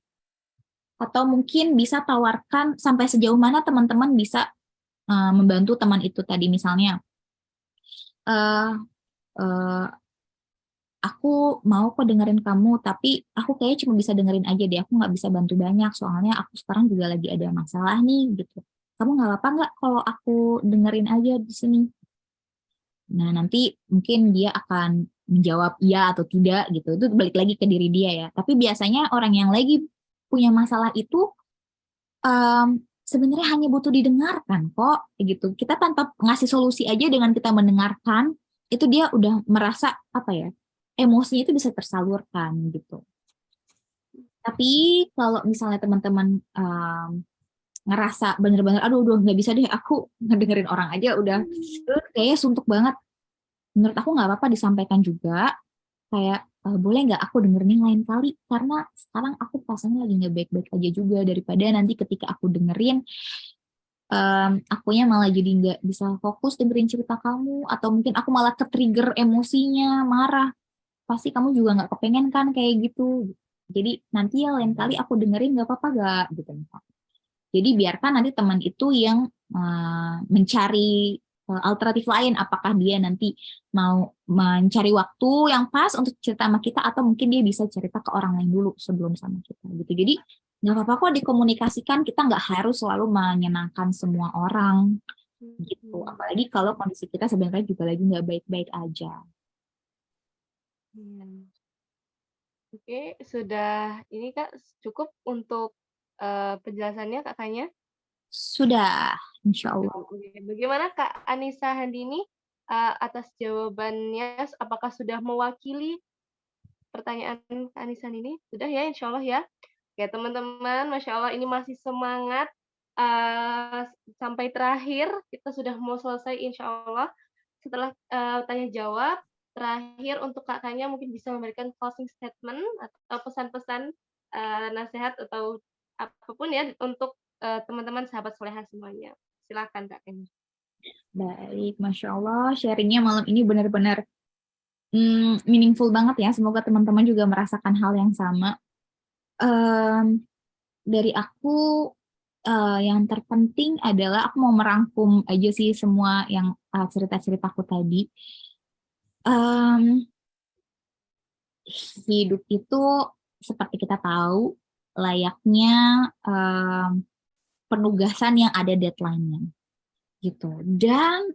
atau mungkin bisa tawarkan sampai sejauh mana teman-teman bisa membantu teman itu tadi. Misalnya aku mau kok dengerin kamu, tapi aku kayaknya cuma bisa dengerin aja deh, aku nggak bisa bantu banyak, soalnya aku sekarang juga lagi ada masalah nih gitu. Kamu nggak apa-apa nggak kalau aku dengerin aja di sini? Nah, nanti mungkin dia akan menjawab iya atau tidak gitu. Itu balik lagi ke diri dia ya. Tapi biasanya orang yang lagi punya masalah itu sebenarnya hanya butuh didengarkan kok gitu. Kita tanpa ngasih solusi aja, dengan kita mendengarkan, itu dia udah merasa emosinya itu bisa tersalurkan gitu. Tapi kalau misalnya teman-teman ngerasa bener-bener aduh nggak bisa deh aku ngedengerin orang aja udah kayaknya suntuk banget. Menurut aku nggak apa-apa disampaikan juga kayak boleh nggak aku dengerin yang lain kali karena sekarang aku perasaannya lagi nggak baik-baik aja juga, daripada nanti ketika aku dengerin akunya malah jadi nggak bisa fokus dengerin cerita kamu, atau mungkin aku malah ke-trigger emosinya marah, pasti kamu juga nggak kepengen kan kayak gitu. Jadi nanti ya lain kali aku dengerin nggak apa-apa gak gitu. Jadi biarkan nanti teman itu yang mencari alternatif lain, apakah dia nanti mau mencari waktu yang pas untuk cerita sama kita, atau mungkin dia bisa cerita ke orang lain dulu sebelum sama kita gitu. Jadi nggak apa-apa kok dikomunikasikan, kita nggak harus selalu menyenangkan semua orang gitu. Apalagi kalau kondisi kita sebenarnya juga lagi nggak baik-baik aja. Oke, sudah ini Kak cukup untuk penjelasannya kakaknya. Sudah, insya Allah. Bagaimana Kak Anissa Handini atas jawabannya? Apakah sudah mewakili pertanyaan Kak Anissa ini? Sudah ya, insya Allah ya. Oke teman-teman, Masya Allah ini masih semangat sampai terakhir. Kita sudah mau selesai insya Allah. Setelah tanya jawab, terakhir untuk kakaknya mungkin bisa memberikan closing statement atau pesan-pesan nasihat atau apapun ya untuk teman-teman sahabat soleha semuanya. Silakan kakaknya. Baik, Masya Allah, sharingnya malam ini benar-benar meaningful banget ya. Semoga teman-teman juga merasakan hal yang sama. Dari aku yang terpenting adalah aku mau merangkum aja sih semua yang cerita-ceritaku tadi. Hidup itu seperti kita tahu layaknya penugasan yang ada deadline-nya gitu. Dan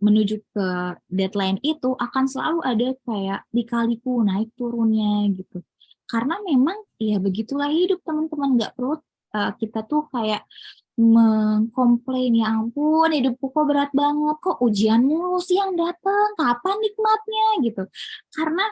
menuju ke deadline itu akan selalu ada kayak lika-liku naik turunnya gitu. Karena memang ya begitulah hidup teman-teman, nggak perlu kita tuh kayak mengkomplain, ya ampun hidupku kok berat banget, kok ujian mulu sih yang datang, kapan nikmatnya gitu. Karena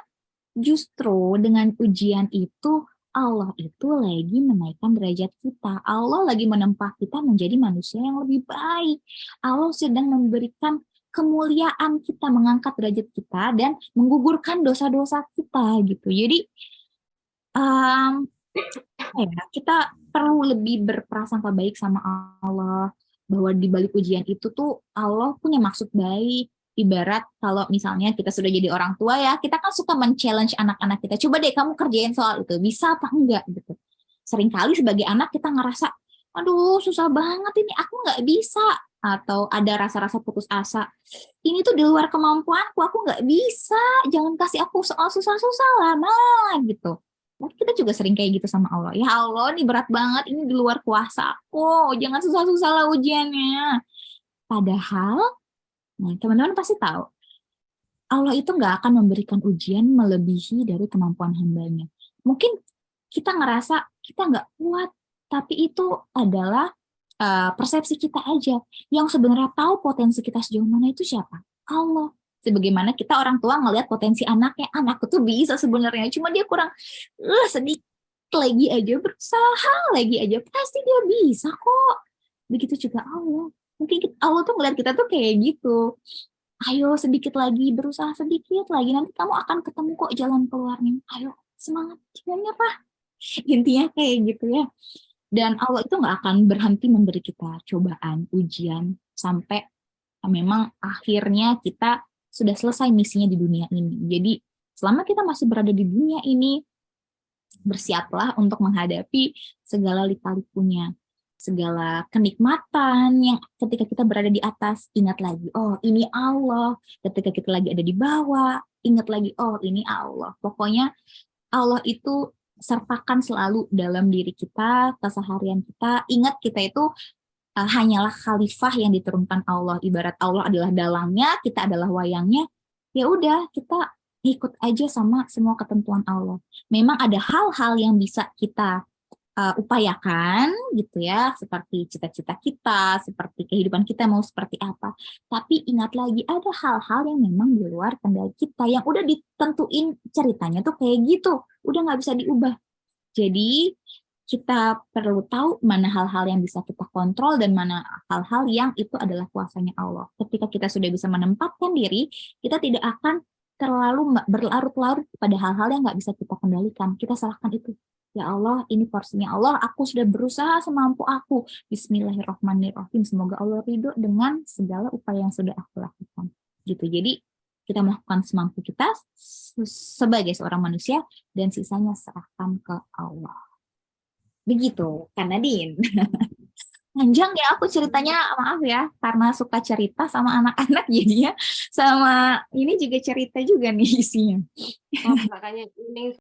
justru dengan ujian itu Allah itu lagi menaikkan derajat kita. Allah lagi menempa kita menjadi manusia yang lebih baik. Allah sedang memberikan kemuliaan kita, mengangkat derajat kita dan menggugurkan dosa-dosa kita gitu. Jadi kita perlu lebih berprasangka baik sama Allah, bahwa di balik ujian itu tuh Allah punya maksud baik. Ibarat kalau misalnya kita sudah jadi orang tua ya, kita kan suka men-challenge anak-anak kita. Coba deh kamu kerjain soal itu, bisa apa enggak gitu. Seringkali sebagai anak kita ngerasa, aduh susah banget ini, aku nggak bisa. Atau ada rasa-rasa putus asa. Ini tuh di luar kemampuanku, aku nggak bisa. Jangan kasih aku soal susah-susah lah, nah gitu. Mungkin kita juga sering kayak gitu sama Allah. Ya Allah, ini berat banget, ini di luar kuasa aku. Jangan susah-susah lah ujiannya. Padahal, teman-teman pasti tahu, Allah itu nggak akan memberikan ujian melebihi dari kemampuan hambanya. Mungkin kita ngerasa kita nggak kuat, tapi itu adalah persepsi kita aja. Yang sebenarnya tahu potensi kita sejauh mana itu siapa? Allah. Sebagaimana kita orang tua ngelihat potensi anaknya, anakku tuh bisa sebenarnya, cuma dia kurang sedikit lagi aja, berusaha lagi aja, pasti dia bisa kok. Begitu juga Allah. Mungkin Allah tuh ngelihat kita tuh kayak gitu. Ayo sedikit lagi, berusaha sedikit lagi, nanti kamu akan ketemu kok jalan keluarnya. Ayo semangat, jangan Pak. Intinya kayak gitu ya. Dan Allah itu nggak akan berhenti memberi kita cobaan, ujian, sampai memang akhirnya kita sudah selesai misinya di dunia ini. Jadi selama kita masih berada di dunia ini, bersiaplah untuk menghadapi segala lika-likunya, segala kenikmatan yang ketika kita berada di atas, ingat lagi, oh ini Allah. Ketika kita lagi ada di bawah, ingat lagi, oh ini Allah. Pokoknya Allah itu sertakan selalu dalam diri kita, keseharian kita. Ingat kita itu hanyalah khalifah yang diturunkan Allah. Ibarat Allah adalah dalangnya, kita adalah wayangnya. Ya udah, kita ikut aja sama semua ketentuan Allah. Memang ada hal-hal yang bisa kita upayakan gitu ya, seperti cita-cita kita, seperti kehidupan kita mau seperti apa. Tapi ingat lagi, ada hal-hal yang memang di luar kendali kita, yang udah ditentuin ceritanya tuh kayak gitu, udah nggak bisa diubah. Jadi kita perlu tahu mana hal-hal yang bisa kita kontrol dan mana hal-hal yang itu adalah kuasanya Allah. Ketika kita sudah bisa menempatkan diri, kita tidak akan terlalu berlarut-larut pada hal-hal yang nggak bisa kita kendalikan. Kita serahkan itu. Ya Allah, ini porsinya Allah, aku sudah berusaha semampu aku. Bismillahirrahmanirrahim. Semoga Allah ridho dengan segala upaya yang sudah aku lakukan. Gitu. Jadi kita melakukan semampu kita sebagai seorang manusia dan sisanya serahkan ke Allah. Begitu, Kak Nadine. Panjang ya aku ceritanya, maaf ya, karena suka cerita sama anak-anak jadinya sama ini juga cerita juga nih isinya. Oh, makanya ini